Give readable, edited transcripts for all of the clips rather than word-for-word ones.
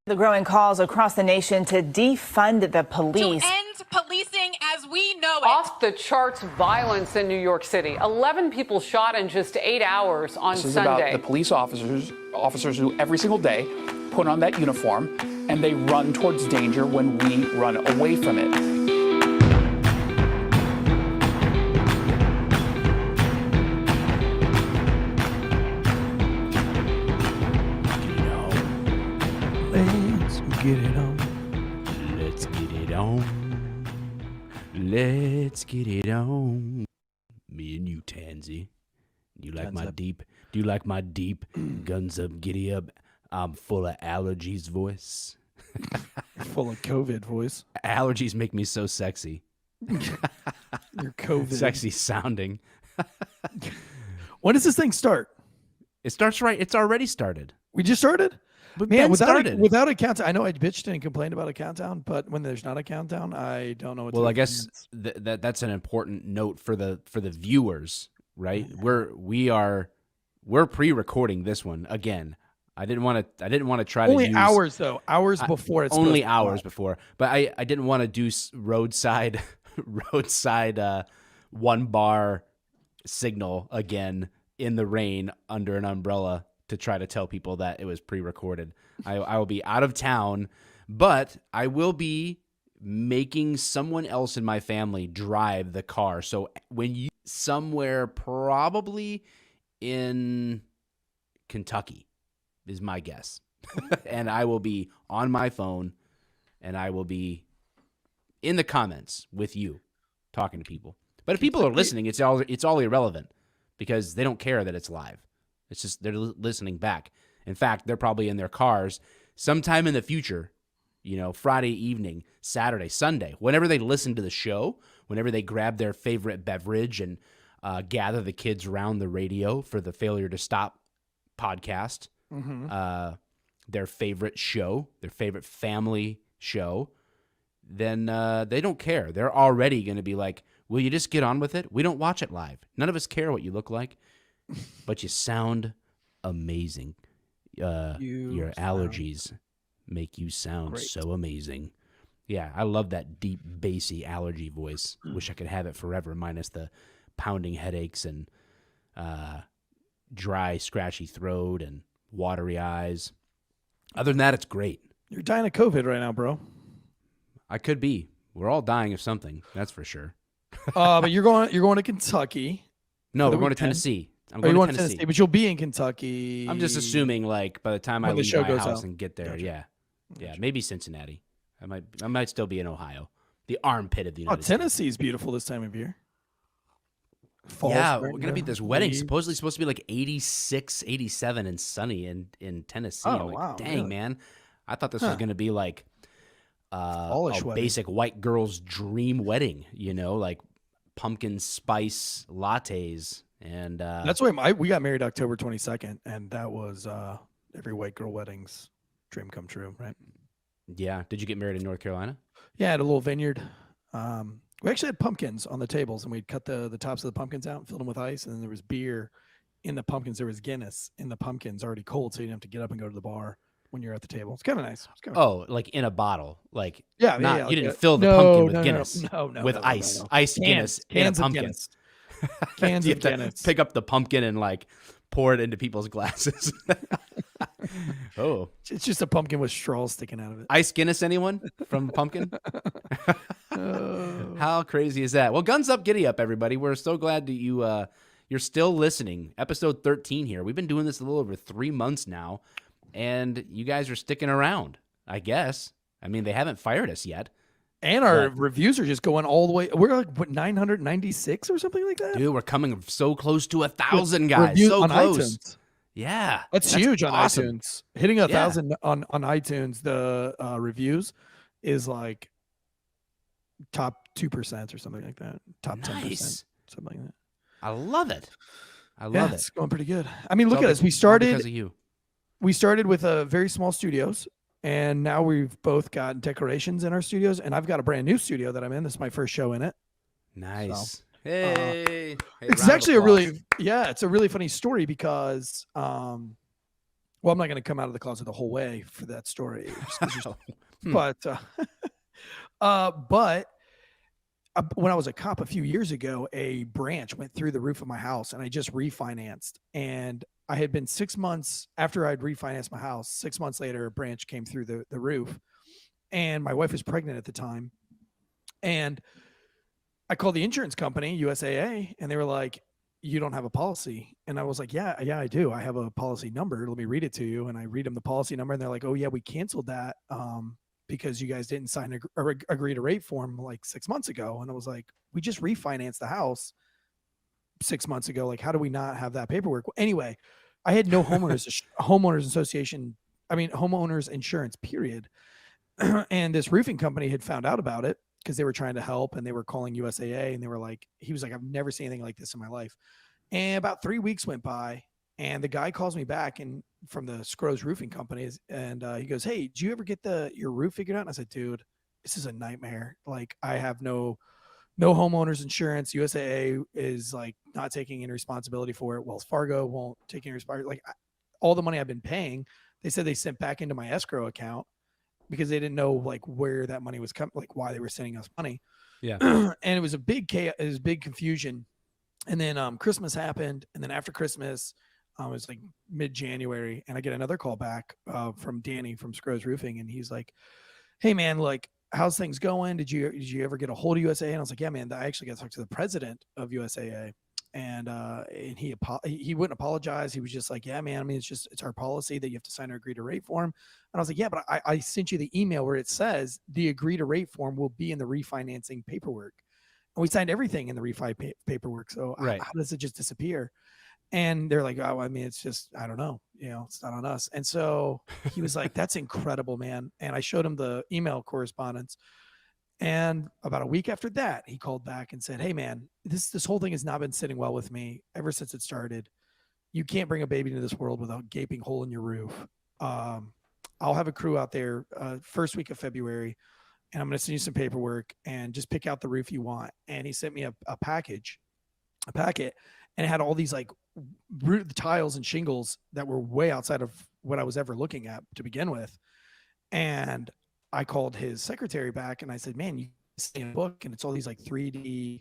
The growing calls across the nation to defund the police. To end policing as we know it. Off the charts violence in New York City. 11 people shot in just 8 hours on This is Sunday. about the police officers who every single day put on that uniform and they run towards danger when we run away from it. Get it on. Let's get it on. Let's get it on. Me and you, Tansey. Do you like my deep? Do you like my deep guns up, giddy up? I'm full of allergies voice. Full of COVID voice. Allergies make me so sexy. You're COVID. Sexy sounding. When does this thing start? It starts right. It's already started. We just started? But Man, started. without a countdown, I know I bitched and complained about a countdown, but when there's not a countdown, I don't know what to do. Well, I guess that's an important note for the viewers, right? We're pre-recording this one again. I didn't want to try only to use hours though, hours before it's only hours before, but I didn't want to do roadside 1 bar signal again in the rain under an umbrella to try to tell people that it was pre-recorded. I will be out of town, but I will be making someone else in my family drive the car. So when you somewhere probably in Kentucky is my guess. And I will be on my phone and I will be in the comments with you talking to people. But if people are listening, it's all irrelevant because they don't care that it's live. It's just they're listening back. In fact, they're probably in their cars sometime in the future, Friday evening, Saturday, Sunday, whenever they listen to the show, whenever they grab their favorite beverage and gather the kids around the radio for the Failure to Stop podcast, their favorite show, their favorite family show, then they don't care. They're already going to be like, will you just get on with it? We don't watch it live. None of us care what you look like. But you sound amazing. Your allergies make you sound great. so amazing. Yeah, I love that deep, bassy allergy voice. Wish I could have it forever, minus the pounding headaches and dry, scratchy throat and watery eyes. Other than that, it's great. You're dying of COVID right now, bro. I could be. We're all dying of something, that's for sure. But you're going to Kentucky. No, we're going to weekend? Tennessee. I'm You're going going to to Tennessee. But you'll be in Kentucky. I'm just assuming, like, by the time I when the leave show my goes house out. and get there, Gotcha. yeah, Gotcha. maybe Cincinnati. I might still be in Ohio, the armpit of the Oh, United States. Tennessee's beautiful this time of year. Fall's Yeah, right we're gonna now. be at this wedding. Leaves. Supposedly supposed to be like 86, 87 and sunny in Tennessee. Oh, I'm like, wow, dang, really? man. I thought this was gonna be like Fallish a wedding. basic white girl's dream wedding, like pumpkin spice lattes. And That's why we got married October 22nd, and that was every white girl wedding's dream come true, right? yeah. Did you get married in North Carolina? Yeah, I had a little vineyard. We actually had pumpkins on the tables, and we'd cut the tops of the pumpkins out and filled them with ice, and then there was beer in the pumpkins. There was Guinness in the pumpkins already cold, so you didn't have to get up and go to the bar when you're at the table. It's kind of nice. It's kinda Oh, like in a bottle, like Yeah, not, yeah, you like didn't a- fill the no, pumpkin with no, no, Guinness, no, no, with no, no, ice, no. ice Guinness in a Cans of pumpkin. Guinness. Cans You of have to Guinness. pick up the pumpkin and like pour it into people's glasses. Oh, It's just a pumpkin with straws sticking out of it. ice Guinness, anyone from pumpkin? How crazy is that? Well, guns up, giddy up, everybody. We're so glad that you're still listening. Episode 13 here. We've been doing this a little over 3 months now, and you guys are sticking around. I guess. I mean, they haven't fired us yet. And our reviews are just going all the way. We're like, what, 996 or something like that? Dude, we're coming so close to 1,000, guys. Reviews So on close. iTunes. Yeah. That's huge on awesome. iTunes. Hitting 1,000 on iTunes, the reviews is like top 2% or something like that. Top 10%, something like that. I love it. I love it. It's going pretty good. I mean, It's look all at us. because of you. We started with a very small studios, and now we've both got decorations in our studios, and I've got a brand new studio that I'm in. This is my first show in it. Nice. So, hey. It's actually it's a really funny story because, well, I'm not going to come out of the closet the whole way for that story, but when I was a cop a few years ago, a branch went through the roof of my house, and I just refinanced. And I had been 6 months after I'd refinanced my house. 6 months later, a branch came through the roof, and my wife was pregnant at the time. And I called the insurance company, USAA, and they were like, "You don't have a policy." And I was like, yeah, I do. I have a policy number. Let me read it to you. And I read them the policy number, and they're like, "Oh yeah, we canceled that because you guys didn't sign agree to rate form like 6 months ago." And I was like, "We just refinanced the house 6 months ago. Like, how do we not have that paperwork?" Well, anyway, I had no homeowners insurance, period. And this roofing company had found out about it because they were trying to help, and they were calling USAA, and they were like, he was like, "I've never seen anything like this in my life." And about 3 weeks went by, and the guy calls me back from the Scrooge Roofing Companies, and he goes, "Hey, did you ever get your roof figured out?" And I said, "Dude, this is a nightmare. Like, I have no homeowners insurance. USAA is like not taking any responsibility for it. Wells Fargo won't take any responsibility. Like, all the money I've been paying, they said they sent back into my escrow account because they didn't know like where that money was coming, like why they were sending us money." Yeah. And it was a big chaos. It was big confusion. And then Christmas happened. And then after Christmas, it was like mid-January, and I get another call back from Danny from Scrooge Roofing. And he's like, "Hey man, like, how's things going? Did you ever get a hold of USAA?" And I was like, "Yeah, man, I actually got to talk to the president of USAA." And he wouldn't apologize. He was just like, "Yeah, man, I mean, it's our policy that you have to sign or agree to rate form." And I was like, "Yeah, but I sent you the email where it says the agree to rate form will be in the refinancing paperwork. And we signed everything in the refi paperwork. So Right. how does it just disappear?" And they're like, "Oh, I mean, it's just, I don't know, it's not on us." And so he was like, "That's incredible, man." And I showed him the email correspondence. And about a week after that, he called back and said, "Hey man, this whole thing has not been sitting well with me ever since it started. You can't bring a baby into this world without a gaping hole in your roof. I'll have a crew out there first week of February, and I'm going to send you some paperwork and just pick out the roof you want." And he sent me a packet, and it had all these like tiles and shingles that were way outside of what I was ever looking at to begin with. And I called his secretary back, and I said, "Man, you see in a book, and it's all these like 3D,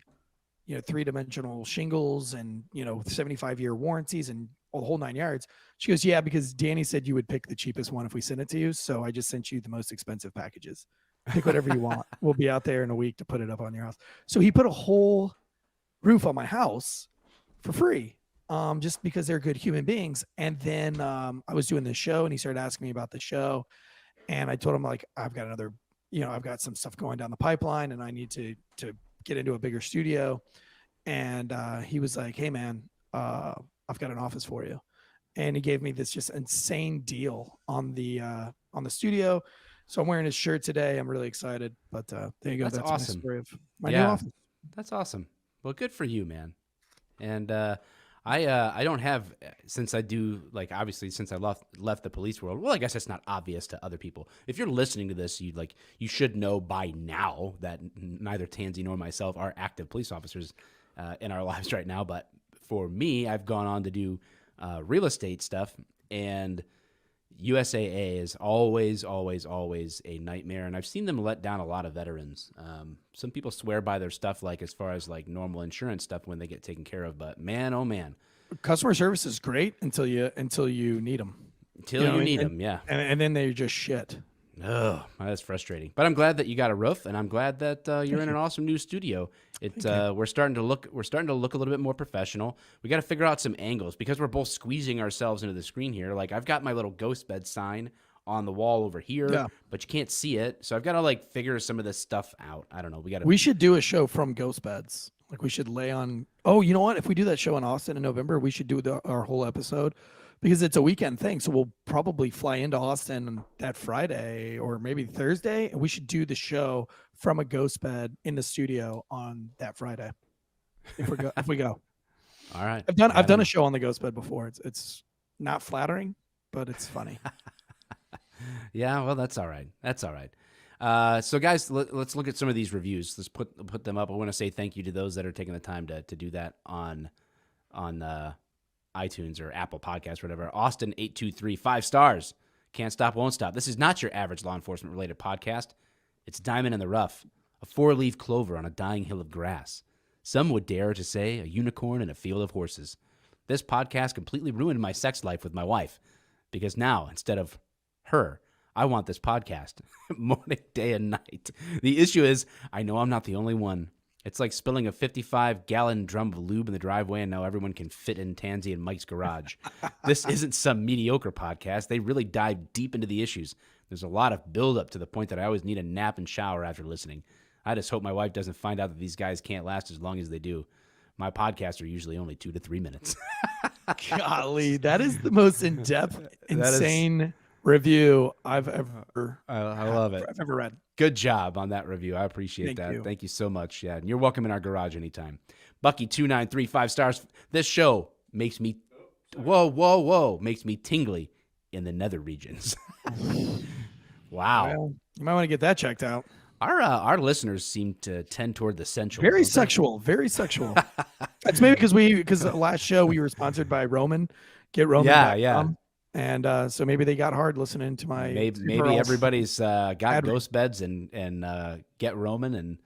three-dimensional shingles and 75-year warranties and all the whole 9 yards." She goes, "Yeah, because Danny said you would pick the cheapest one if we sent it to you, so I just sent you the most expensive packages. Pick whatever you want. We'll be out there in a week to put it up on your house." So he put a whole roof on my house for free, just because they're good human beings. And then I was doing this show, and he started asking me about the show. And I told him, like, I've got some stuff going down the pipeline, and I need to get into a bigger studio. And he was like, "Hey man, I've got an office for you." And he gave me this just insane deal on the studio. So I'm wearing his shirt today. I'm really excited. But there you go. That's awesome. My story of my new office. That's awesome. Well, good for you, man. And I don't have, since I do, like, obviously since I left the police world. Well, I guess it's not obvious to other people. If you're listening to this, you should know by now that neither Tansey nor myself are active police officers in our lives right now. But for me, I've gone on to do real estate stuff, and USAA is always, always, always a nightmare. And I've seen them let down a lot of veterans. Some people swear by their stuff, like as far as like normal insurance stuff when they get taken care of. But man, oh man, customer service is great until you need them. Until you need them, yeah. And then they're just shit. Oh, that's frustrating. But I'm glad that you got a roof, and I'm glad that you're in an awesome new studio. We're starting to look a little bit more professional. We got to figure out some angles because we're both squeezing ourselves into the screen here. Like, I've got my little ghost bed sign on the wall over here, Yeah. but you can't see it. So I've got to like figure some of this stuff out. I don't know. We should do a show from ghost beds. Like we should lay on. Oh, you know what? If we do that show in Austin in November, we should do our whole episode because it's a weekend thing. So we'll probably fly into Austin that Friday or maybe Thursday, and we should do the show from a ghost bed in the studio on that Friday. If we go. All right. I've done a show on the ghost bed before. It's not flattering, but it's funny. Yeah, well, that's all right. That's all right. So, guys, let's look at some of these reviews. Let's put them up. I want to say thank you to those that are taking the time to do that on iTunes or Apple Podcasts, whatever. Austin823, 5 stars. Can't stop, won't stop. This is not your average law enforcement related podcast. It's diamond in the rough, a 4-leaf clover on a dying hill of grass. Some would dare to say a unicorn in a field of horses. This podcast completely ruined my sex life with my wife because now, instead of her, I want this podcast morning, day, and night. The issue is I know I'm not the only one. It's like spilling a 55-gallon drum of lube in the driveway and now everyone can fit in Tansey and Mike's garage. This isn't some mediocre podcast. They really dive deep into the issues. There's a lot of buildup to the point that I always need a nap and shower after listening. I just hope my wife doesn't find out that these guys can't last as long as they do. My podcasts are usually only 2 to 3 minutes. Golly, that is the most in-depth, insane review I've ever. I love it. I've ever read. Good job on that review. I appreciate that. Thank you so much. Yeah, and you're welcome in our garage anytime. Bucky293, 5 stars. This show makes me, makes me tingly in the nether regions. Wow. Well, you might want to get that checked out. Our listeners seem to tend toward the sensual. Very sexual. That's maybe because the last show we were sponsored by Roman. Get Roman. Yeah. And so maybe they got hard listening to my. Maybe everybody's got ghost beds and Get Roman and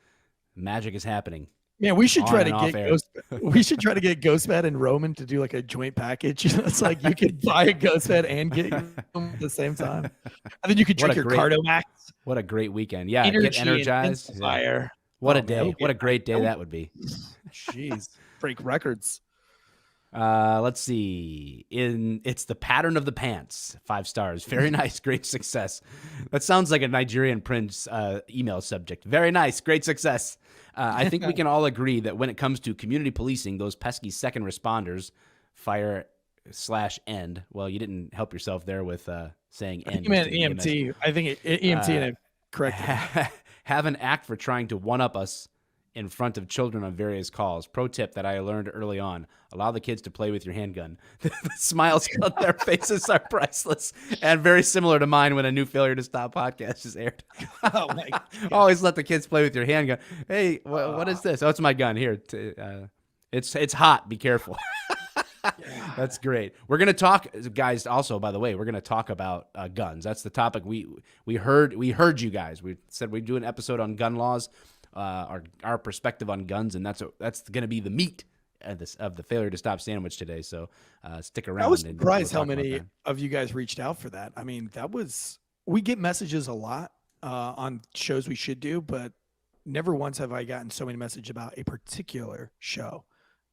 magic is happening. Yeah, we should try to get we should try to get Ghostbed and Roman to do like a joint package. It's like you could buy a Ghostbed and get your Roman at the same time. And then you could drink your CardoMax. Get energized. Fire. What a day. What a great day that would be. Jeez. Break records. Let's see. It's the pattern of the pants. 5 stars. Very nice. Great success. That sounds like a Nigerian prince email subject. Very nice. Great success. I think we can all agree that when it comes to community policing, those pesky second responders, fire/end. Well, you didn't help yourself there with saying end. You meant EMT. I think EMT and correct. Have an act for trying to one-up us in front of children on various calls. Pro tip that I learned early on: allow the kids to play with your handgun. The smiles on their faces are priceless and very similar to mine when a new Failure to Stop podcast is aired. Oh my God. Always let the kids play with your handgun. Hey, what is this? Oh, it's my gun. Here, it's hot. Be careful. That's great. We're gonna talk, guys. Also, by the way, we're gonna talk about guns. That's the topic we heard you guys. We said we'd do an episode on gun laws. Our perspective on guns, and that's going to be the meat of the Failure to Stop sandwich today. So stick around. I was surprised how many of you guys reached out for that. I mean, we get messages a lot on shows we should do, but never once have I gotten so many messages about a particular show.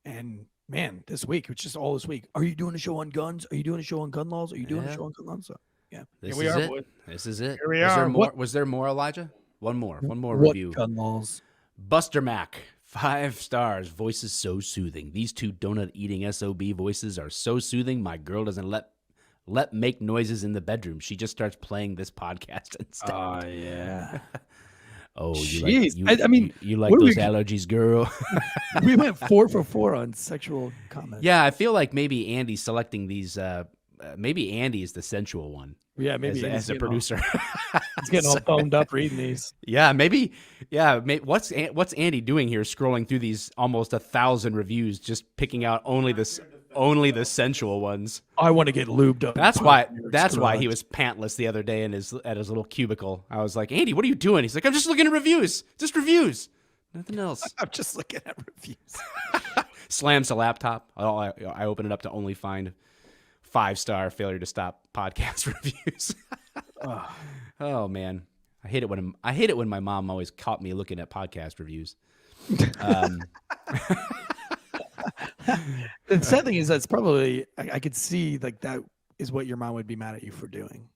And man, this week, it's just all this week. Are you doing a show on guns? Are you doing a show on gun laws? Are you doing a show on gun laws? So, yeah, this here we is are, it. boys. This is it. Here we are. Was there more, Elijah? One more What review. gun laws? Buster Mac, 5 stars. Voices so soothing. These 2 donut-eating SOB voices are so soothing. My girl doesn't let make noises in the bedroom. She just starts playing this podcast instead. Oh yeah. Oh, Jeez. you like what those allergies, girl? We went 4 for 4 on sexual comments. Yeah, I feel like maybe Andy's selecting these. Maybe Andy is the sensual one. Yeah, maybe as a producer. He's getting all boned up reading these. Yeah, maybe. Yeah, what's Andy doing here? Scrolling through these almost 1,000 reviews, just picking out only the sensual ones. I want to get lubed up. That's why he was pantless the other day at his little cubicle. I was like, Andy, what are you doing? He's like, I'm just looking at reviews. Just reviews. Nothing else. I'm just looking at reviews. Slams the laptop. I open it up to only find 5-star Failure to Stop podcast reviews. Oh man, I hate it when my mom always caught me looking at podcast reviews. The sad thing is that's probably I could see like that is what your mom would be mad at you for doing.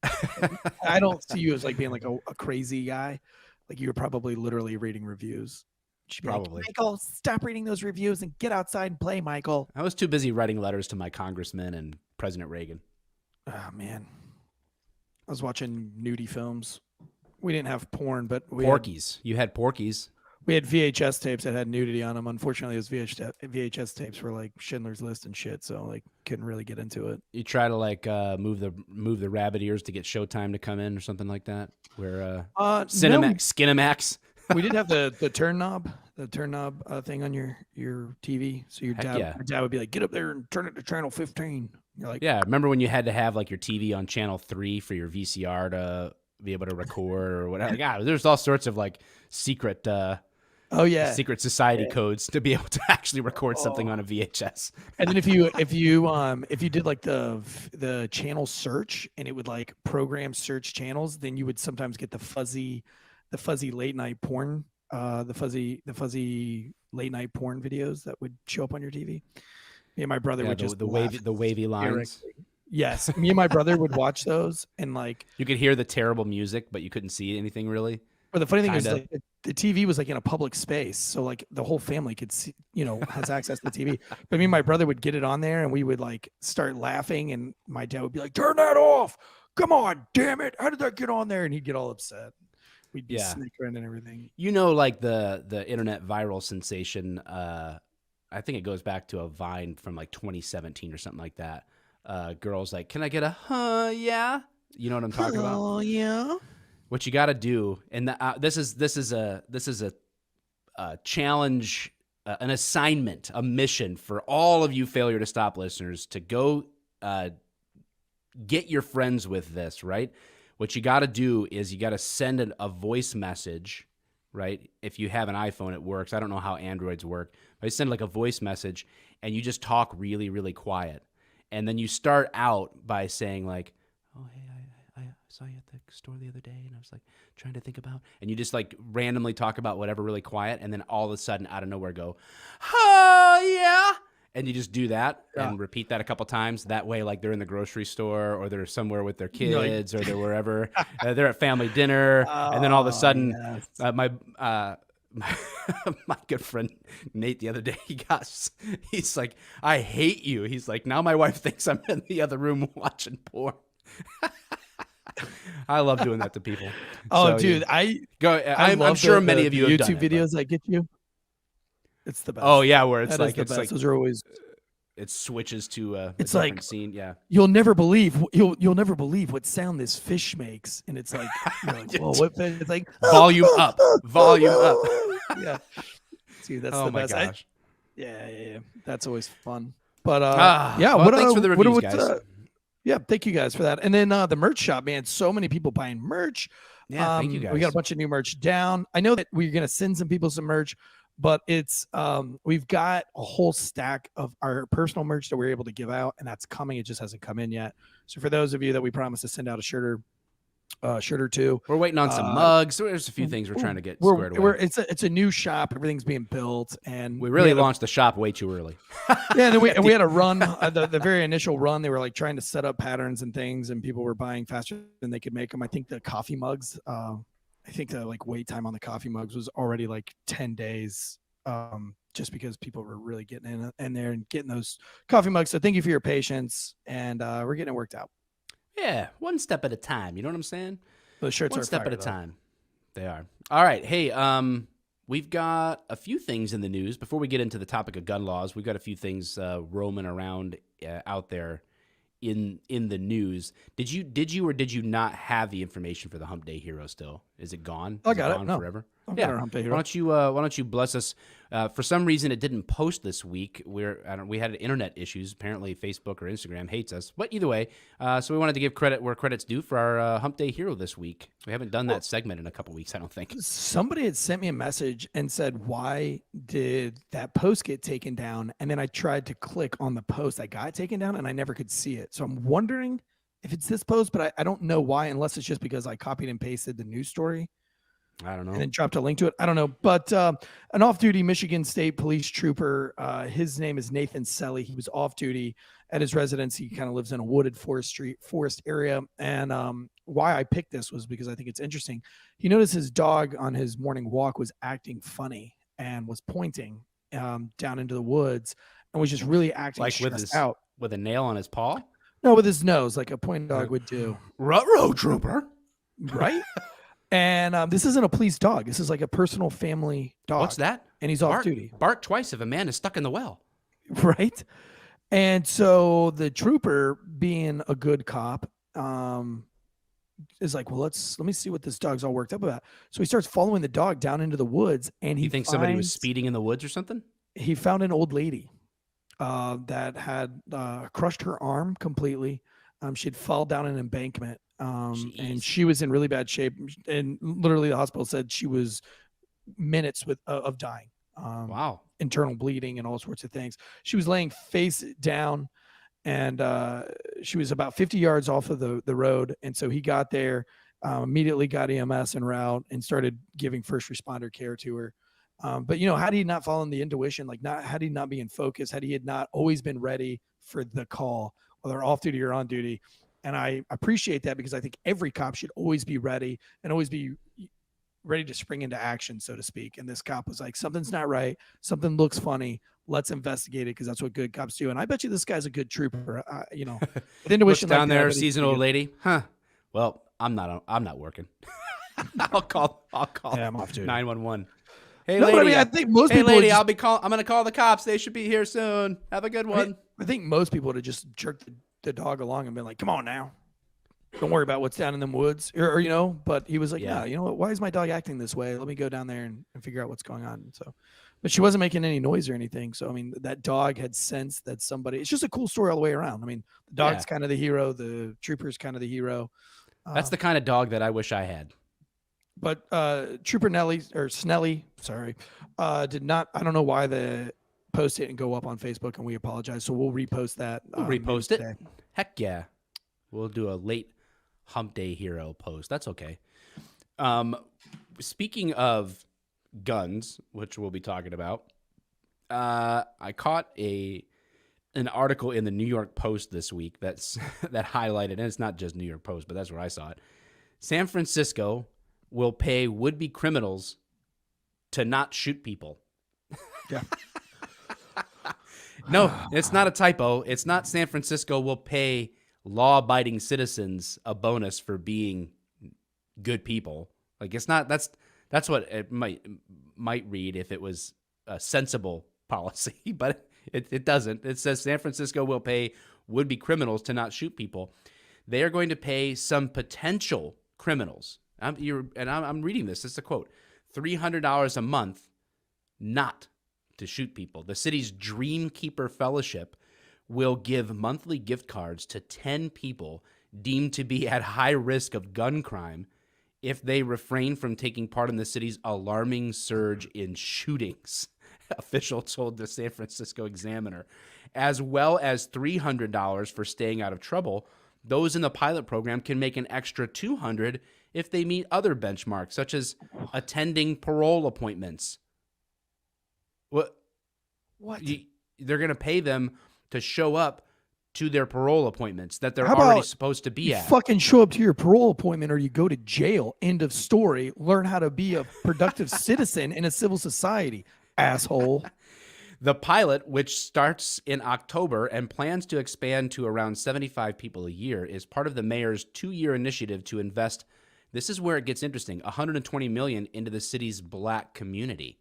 I don't see you as like being like a crazy guy. Like you're probably literally reading reviews. She'd be Probably. like, Michael, stop reading those reviews and get outside and play, Michael. I was too busy writing letters to my congressman and President Reagan. Oh man, I was watching nudie films. We didn't have porn, but Porkies. You had Porkies. We had VHS tapes that had nudity on them. Unfortunately, those VHS tapes were like Schindler's List and shit, so like couldn't really get into it. You try to like move the rabbit ears to get Showtime to come in or something like that. Where Skinamax. We did have the turn knob thing on your TV. So your dad would be like, get up there and turn it to channel 15. You're like, yeah. Remember when you had to have like your TV on channel 3 for your VCR to be able to record or whatever? Yeah, there's all sorts of like secret. Secret society codes to be able to actually record something on a VHS. And then if you did like the channel search and it would like program search channels, then you would sometimes get the fuzzy late night porn, the fuzzy late night porn videos that would show up on your TV. Me and my brother would just the wavy lines. Yes, me and my brother would watch those and like you could hear the terrible music, but you couldn't see anything really. But the funny thing is, like, the TV was like in a public space, so like the whole family could see, has access to the TV. But me and my brother would get it on there, and we would like start laughing, and my dad would be like, "Turn that off! Come on, damn it! How did that get on there?" And he'd get all upset. We'd be snickering and everything. Like the internet viral sensation. I think it goes back to a Vine from like 2017 or something like that. Girls like, "Can I get a yeah?" You know what I'm talking about? Oh yeah. What you got to do, and this is a challenge, an assignment, a mission for all of you Failure to Stop listeners to go get your friends with this, right? What you got to do is you got to send a voice message, right? If you have an iPhone, it works. I don't know how Androids work. But you send like a voice message, and you just talk really, really quiet. And then you start out by saying like, "Oh, hey, I saw you at the store the other day, and I was like trying to think about," and you just like randomly talk about whatever really quiet, and then all of a sudden out of nowhere go, "Oh yeah," and you just do that and repeat that a couple times. That way, like they're in the grocery store or they're somewhere with their kids or they're wherever, they're at family dinner, and then all of a sudden, my good friend Nate the other day, he's like, "I hate you." He's like, "Now my wife thinks I'm in the other room watching porn." I love doing that to people. Oh, so, dude, I'm sure many of you have YouTube done it, videos I get you. It's the best. Oh yeah, where it's that like it's like those are always. It switches to a it's different like scene. Yeah, you'll never believe what sound this fish makes, and it's like, you're like, whoa, what fish? It's like volume up. Yeah, dude, that's oh the my best. gosh. Yeah, that's always fun. But well, thanks for the reviews, guys. Yeah, thank you guys for that. And then the merch shop, man, so many people buying merch. Yeah, thank you guys. We got a bunch of new merch down. I know that we're gonna send some people some merch, but it's we've got a whole stack of our personal merch that we're able to give out, and that's coming. It just hasn't come in yet. So for those of you that we promised to send out a shirt or two, we're waiting on some mugs. So there's a few things we're trying to get squared away. It's a new shop. Everything's being built, and we really launched the shop way too early. Yeah, and we had a run. The very initial run, they were like trying to set up patterns and things, and people were buying faster than they could make them. I think the coffee mugs. I think the like wait time on the coffee mugs was already like 10 days. Just because people were really getting in there and getting those coffee mugs. So thank you for your patience, and we're getting it worked out. Yeah, one step at a time. You know what I'm saying? The shirts one are step fire, at a though. time. They are. All right. Hey, we've got a few things in the news. Before we get into the topic of gun laws, we've got a few things roaming around out there in the news. Did you or did you not have the information for the Hump Day Hero still? Is it gone? I Is got it it. gone No. forever? I've got our Hump Day Hero. Why don't you bless us? For some reason, it didn't post this week. We had internet issues. Apparently, Facebook or Instagram hates us. But either way, so we wanted to give credit where credit's due for our Hump Day Hero this week. We haven't done that segment in a couple weeks, I don't think. Somebody had sent me a message and said, "Why did that post get taken down?" And then I tried to click on the post that got taken down, and I never could see it. So I'm wondering if it's this post, but I don't know why, unless it's just because I copied and pasted the news story. I don't know. And then dropped a link to it. I don't know. But an off-duty Michigan State police trooper, his name is Nathan Selly. He was off duty at his residence. He kind of lives in a wooded forest area. And why I picked this was because I think it's interesting. He noticed his dog on his morning walk was acting funny and was pointing down into the woods and was just really acting Like stressed out. with a nail on his paw? No, with his nose, like a pointing dog would do. Ruh-roh, trooper. Right? And this isn't a police dog. This is like a personal family dog. What's that? And he's off duty. Bark twice if a man is stuck in the well. Right? And so the trooper, being a good cop, is like, well, let me see what this dog's all worked up about. So he starts following the dog down into the woods, and He thinks somebody was speeding in the woods or something? He found an old lady that had crushed her arm completely. She'd fall down an embankment, and she was in really bad shape. And literally, the hospital said she was minutes of dying. Wow. Internal bleeding and all sorts of things. She was laying face down, and she was about 50 yards off of the road. And so he got there, immediately got EMS en route, and started giving first responder care to her. But had he not followed the intuition, had he not be in focus, had he had not always been ready for the call, whether off duty or on duty. And I appreciate that, because I think every cop should always be ready and always be ready to spring into action, so to speak. And this cop was like, something's not right. Something looks funny. Let's investigate it, because that's what good cops do. And I bet you this guy's a good trooper. With intuition Looks down like there, that, sees an old lady. Huh. Well, I'm not working. I'll call Yeah, I'm off duty. 911. Hey, No, lady. but I mean, I think most hey, people would lady, just- I'm going to call the cops. They should be here soon. Have a good one. I think most people would have just jerked the dog along and been like, come on now. Don't worry about what's down in them woods. Or but he was like, Yeah. yeah, you know what? Why is my dog acting this way? Let me go down there and figure out what's going on. So, but she wasn't making any noise or anything. So, I mean, that dog had sensed that somebody, it's just a cool story all the way around. I mean, the dog's kind of the hero. The trooper's kind of the hero. That's the kind of dog that I wish I had. But Trooper Snelly, sorry, did not, I don't know why the post didn't go up on Facebook, and we apologize. So we'll repost that. We'll repost it. today. Heck yeah. We'll do a late Hump Day hero post. That's okay. Speaking of guns, which we'll be talking about, I caught an article in the New York Post this week that highlighted, and it's not just New York Post, but that's where I saw it. San Francisco will pay would-be criminals to not shoot people. Yeah. No, it's not a typo. It's not San Francisco will pay law-abiding citizens a bonus for being good people. Like, it's not. That's what it might read if it was a sensible policy, but it doesn't. It says San Francisco will pay would-be criminals to not shoot people. They are going to pay some potential criminals. I'm reading this. This is a quote: $300 a month not to shoot people. The city's Dreamkeeper Fellowship will give monthly gift cards to 10 people deemed to be at high risk of gun crime if they refrain from taking part in the city's alarming surge in shootings, official told the San Francisco Examiner, as well as $300 for staying out of trouble. Those in the pilot program can make an extra $200 if they meet other benchmarks, such as attending parole appointments. What? They're going to pay them to show up to their parole appointments that they're already supposed to be you at. Fucking show up to your parole appointment, or you go to jail. End of story. Learn how to be a productive citizen in a civil society, asshole. The pilot, which starts in October and plans to expand to around 75 people a year, is part of the mayor's 2-year initiative to invest. This is where it gets interesting. $120 million into the city's black community.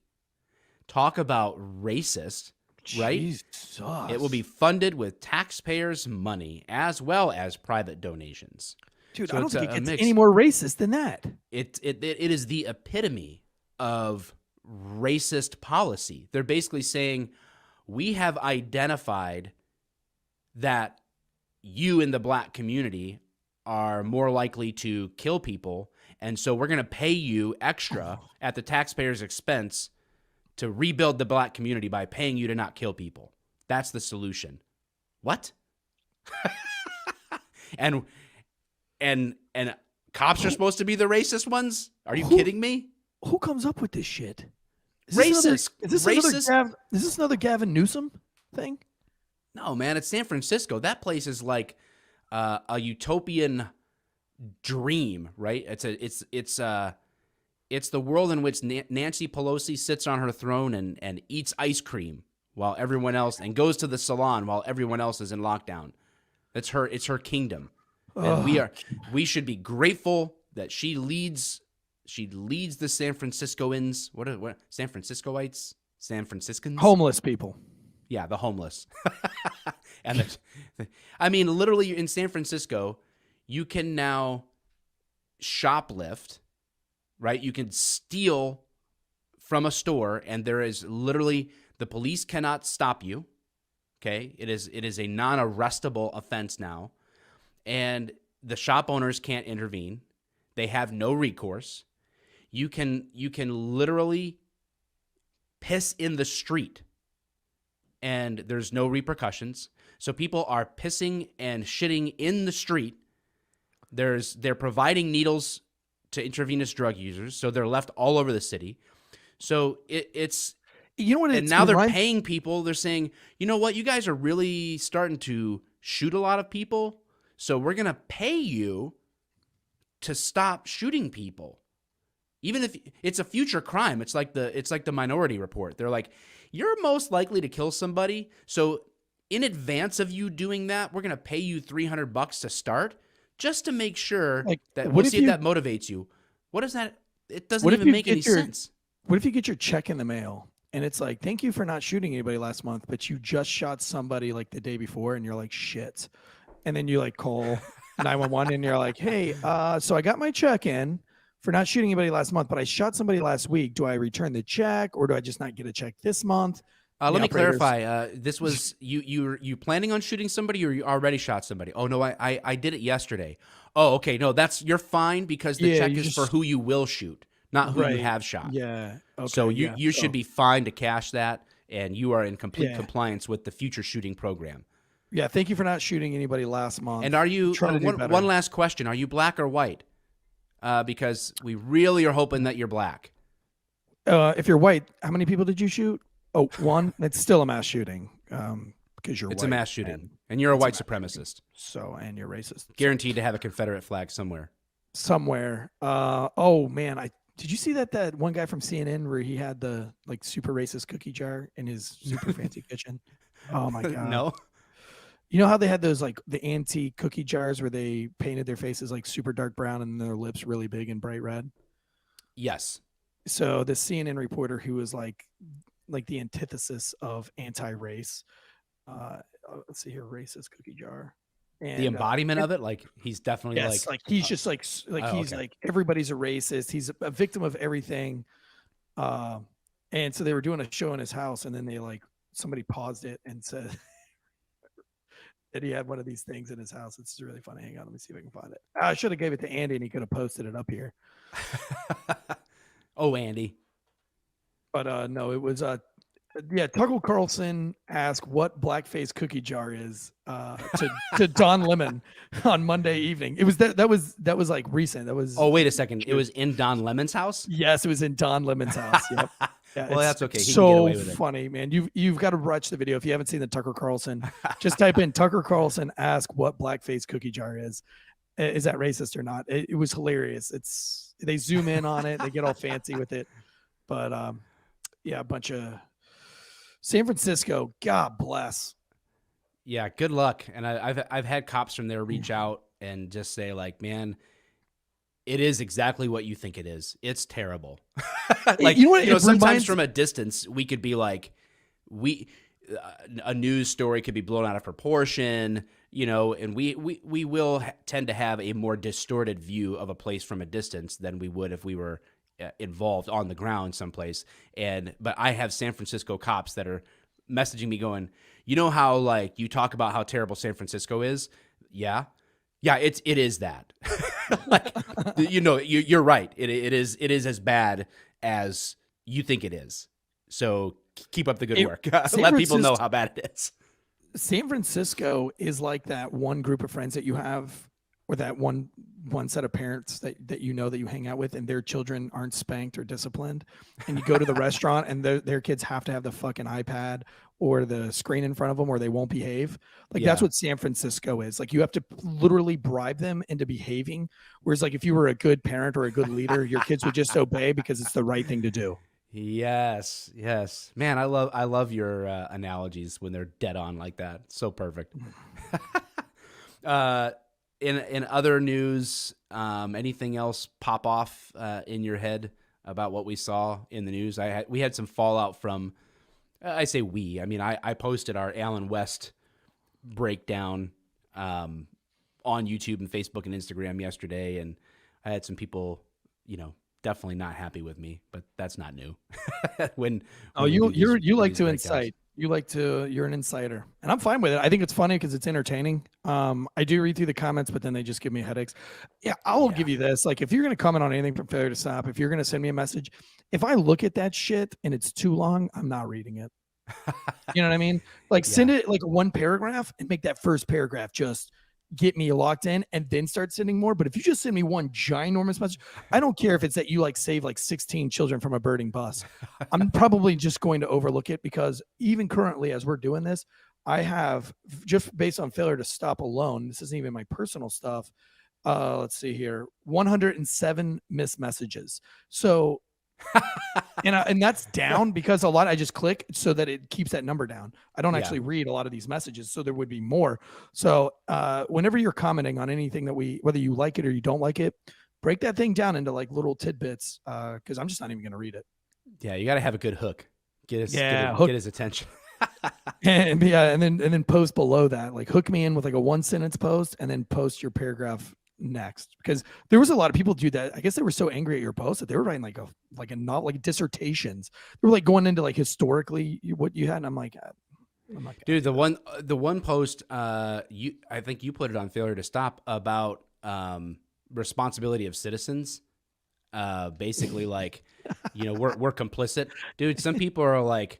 Talk about racist, right? Jesus. It will be funded with taxpayers' money as well as private donations. Dude, So I don't it's think a it gets mix. any more racist than that. It is the epitome of racist policy. They're basically saying, we have identified that you in the black community are more likely to kill people, and so we're going to pay you extra at the taxpayer's expense to rebuild the black community by paying you to not kill people. That's the solution. What? and cops are supposed to be the racist ones? Are you kidding me? Who comes up with this shit? Racist. Is this another Gavin Newsom thing? No, man, it's San Francisco. That place is like a utopian dream, right? It's the world in which Nancy Pelosi sits on her throne and eats ice cream while everyone else, and goes to the salon while everyone else is in lockdown. It's her kingdom. And we should be grateful that she leads the San Franciscoans. What San Franciscoites? San Franciscans? Homeless people. Yeah, the homeless. And I mean, literally in San Francisco, you can now shoplift, right? You can steal from a store, and there is literally, the police cannot stop you. Okay, it is a non-arrestable offense now, and the shop owners can't intervene. They have no recourse. You can literally piss in the street, and there's no repercussions. So people are pissing and shitting in the street. They're providing needles to intravenous drug users, so they're left all over the city. So it's You know what? and now they're paying people. They're saying, you know what, you guys are really starting to shoot a lot of people, so we're gonna pay you to stop shooting people, even if it's a future crime. It's like the Minority Report. They're like, you're most likely to kill somebody, so in advance of you doing that, we're gonna pay you $300 to start, just to make sure that we'll see if that motivates you. What is that? It doesn't even make any sense. What if you get your check in the mail and it's like, thank you for not shooting anybody last month, but you just shot somebody like the day before, and you're like, shit. And then you like call 911 and you're like, hey, so I got my check in for not shooting anybody last month, but I shot somebody last week. Do I return the check, or do I just not get a check this month? Let me clarify. This was you planning on shooting somebody, or you already shot somebody? Oh no, I did it yesterday. Oh, okay. No, you're fine, because the check is for who you will shoot, not who you have shot. Yeah. Okay, so you should be fine to cash that, and you are in complete compliance with the future shooting program. Yeah. Thank you for not shooting anybody last month. And are you, one last question, are you black or white? Because we really are hoping that you're black. If you're white, how many people did you shoot? Oh, one. It's still a mass shooting, because you're white. It's a mass shooting, and you're a white supremacist. So, and you're racist. Guaranteed to have a Confederate flag somewhere. Oh man, did you see that one guy from CNN where he had the like super racist cookie jar in his super fancy kitchen? Oh my god. No. You know how they had those like the antique cookie jars where they painted their faces like super dark brown and their lips really big and bright red? Yes. So the CNN reporter who was like the antithesis of anti-race. Let's see here, racist cookie jar. And, the embodiment of it, like he's definitely he's just like he's like everybody's a racist. He's a victim of everything. And so they were doing a show in his house, and then they somebody paused it and said that he had one of these things in his house. It's really funny. Hang on, let me see if I can find it. I should have gave it to Andy, and he could have posted it up here. Oh, Andy. But no, it was Tucker Carlson asked what blackface cookie jar is to Don Lemon on Monday evening. It was that was like recent. That was. Oh, wait a second. It was in Don Lemon's house? Yes, it was in Don Lemon's house. Yep. Yeah, well, that's okay. He so can get away with it. Funny, man. You've got to watch the video if you haven't seen the Tucker Carlson. Just type in Tucker Carlson ask what blackface cookie jar is. Is that racist or not? It was hilarious. They zoom in on it. They get all fancy with it. But yeah, a bunch of San Francisco. God bless. Yeah, good luck. And I've had cops from there reach out and just say like, man, it is exactly what you think it is. It's terrible. Like, sometimes from a distance, we could be like, a news story could be blown out of proportion, and we will tend to have a more distorted view of a place from a distance than we would if we were involved on the ground someplace. But I have San Francisco cops that are messaging me going, you know how like you talk about how terrible San Francisco is? Yeah, it is that. Like, you're right. It is as bad as you think it is. So keep up the good work. Let people know how bad it is. San Francisco is like that one group of friends that you have or that one set of parents that you know that you hang out with and their children aren't spanked or disciplined, and you go to the restaurant and their kids have to have the fucking iPad or the screen in front of them or they won't behave. Like that's what San Francisco is. Like you have to literally bribe them into behaving. Whereas like if you were a good parent or a good leader, your kids would just obey because it's the right thing to do. Yes, yes, man. I love your analogies when they're dead on like that. So perfect. In other news, anything else pop off in your head about what we saw in the news? We had some fallout from. I say we. I mean, I posted our Alan West breakdown on YouTube and Facebook and Instagram yesterday, and I had some people, definitely not happy with me, but that's not new. You like to incite. You're an insider, and I'm fine with it. I think it's funny because it's entertaining. I do read through the comments, but then they just give me headaches. Yeah, I'll give you this. Like, if you're going to comment on anything from Failure to Stop, if you're going to send me a message, if I look at that shit and it's too long, I'm not reading it. You know what I mean? Like, send it like one paragraph and make that first paragraph just get me locked in and then start sending more. But if you just send me one ginormous message, I don't care if it's that you like save like 16 children from a burning bus. I'm probably just going to overlook it because even currently as we're doing this, I have just based on Failure to Stop alone, this isn't even my personal stuff. Let's see here, 107 missed messages. So and that's down because a lot I just click so that it keeps that number down. I don't actually read a lot of these messages, so there would be more. So whenever you're commenting on anything that whether you like it or you don't like it, break that thing down into like little tidbits because I'm just not even going to read it. Yeah, you got to have a good hook. Get his attention. and then post below that, like hook me in with like a 1-sentence post and then post your paragraph next, because there was a lot of people do that. I guess they were so angry at your post that they were writing like dissertations. They were like going into like historically what you had, and I'm like, dude, the one post I think you put it on Failure to Stop about responsibility of citizens. Basically, like, we're complicit, dude. Some people are like,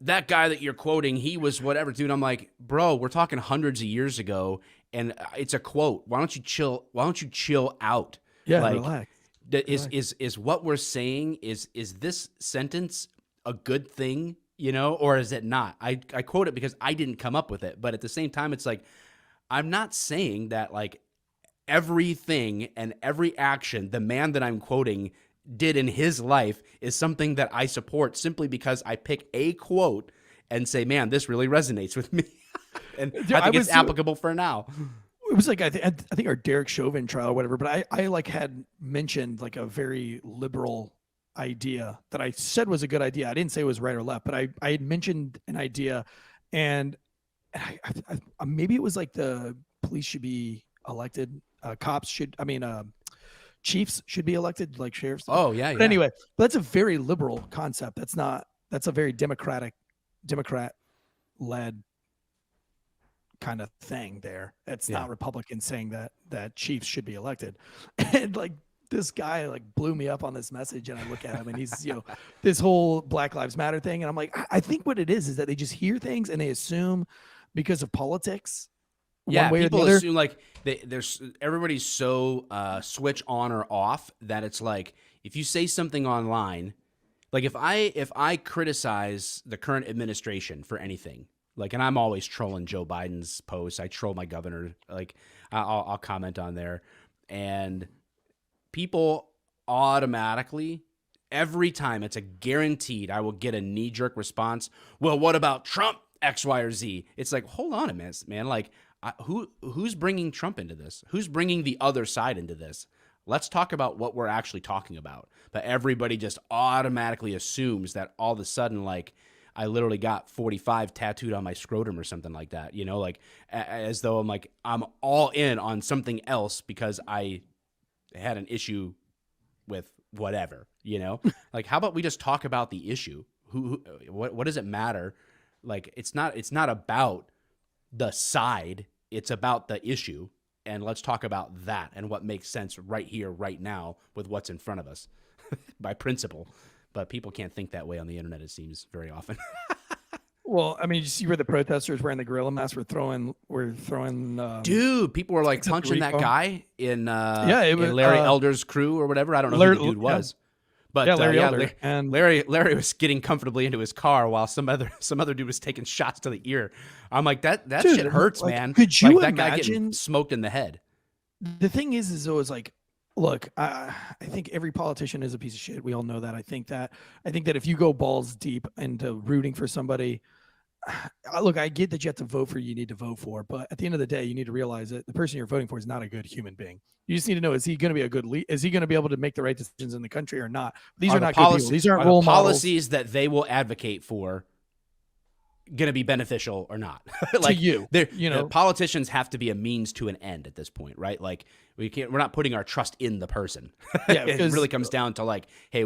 that guy that you're quoting, he was whatever, dude. I'm like, bro, we're talking hundreds of years ago, and it's a quote. Why don't you chill? Why don't you chill out? Yeah, like, relax. Is what we're saying, is this sentence a good thing, or is it not? I quote it because I didn't come up with it, but at the same time, it's like, I'm not saying that like everything and every action the man that I'm quoting did in his life is something that I support simply because I pick a quote and say, man, this really resonates with me. And dude, I think it's applicable for now. It was like, I think our Derek Chauvin trial or whatever, but I like had mentioned like a very liberal idea that I said was a good idea. I didn't say it was right or left, but I had mentioned an idea, and maybe it was like the police should be elected. Chiefs should be elected like sheriffs. Oh yeah. But anyway, that's a very liberal concept. That's a very Democrat led kind of thing there. It's not Republicans saying that chiefs should be elected. And like this guy like blew me up on this message, and I look at him and he's, this whole Black Lives Matter thing. And I'm like, I think what it is that they just hear things and they assume because of politics. Yeah, people assume like everybody's so switch on or off that it's like if you say something online, like if I criticize the current administration for anything, like, and I'm always trolling Joe Biden's posts, I troll my governor, like I'll comment on there, and people automatically every time it's a guaranteed I will get a knee-jerk response. Well, what about Trump X, Y, or Z? It's like, hold on a minute, man, like. Who's bringing Trump into this? Who's bringing the other side into this? Let's talk about what we're actually talking about. But everybody just automatically assumes that all of a sudden, like, I literally got 45 tattooed on my scrotum or something like that, like as though I'm all in on something else because I had an issue with whatever, like, how about we just talk about the issue? What does it matter? Like, it's not about the side, it's about the issue, and let's talk about that and what makes sense right here, right now, with what's in front of us by principle. But people can't think that way on the internet, it seems, very often. Well, I mean, you see where the protesters wearing the gorilla masks were throwing. Dude, people were like Except punching that Rico. guy in it was, in Larry Elder's crew or whatever. I don't know who the dude was. But Larry Elder. And Larry was getting comfortably into his car while some other dude was taking shots to the ear. I'm like, that Dude, shit hurts, like, man. could you like, that guy getting imagine- smoked in the head? the thing is always like, look, I think every politician is a piece of shit. We all know that. I think that if you go balls deep into rooting for somebody, look, I get that you have to vote for who you need to vote for, but at the end of the day, you need to realize that the person you're voting for is not a good human being. You just need to know, is he going to be a good lead? Is he going to be able to make the right decisions in the country or not? These are not good people. These aren't role models. Policies that they will advocate for going to be beneficial or not. Like, to you, politicians have to be a means to an end at this point, right? Like we're not putting our trust in the person. Yeah, it really comes down to like, hey,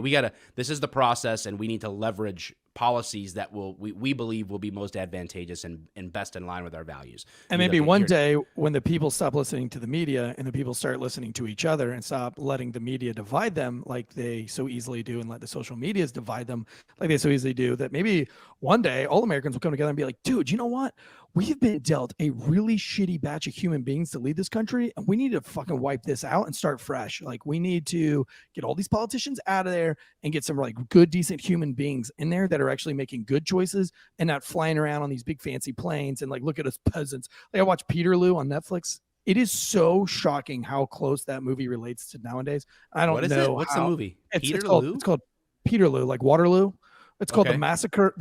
this is the process and we need to leverage policies that we believe will be most advantageous and best in line with our values. And maybe one day when the people stop listening to the media and the people start listening to each other and stop letting the media divide them like they so easily do, and let the social medias divide them like they so easily do, that maybe one day all Americans will come together and be like, dude, you know what? We've been dealt a really shitty batch of human beings to lead this country, and we need to fucking wipe this out and start fresh. Like, we need to get all these politicians out of there and get some like good, decent human beings in there that are actually making good choices and not flying around on these big fancy planes and like, look at us peasants. Like, I watched Peterloo on Netflix. It is so shocking how close that movie relates to nowadays. I don't know. What's the movie? It's called Peterloo, like Waterloo. It's called the massacre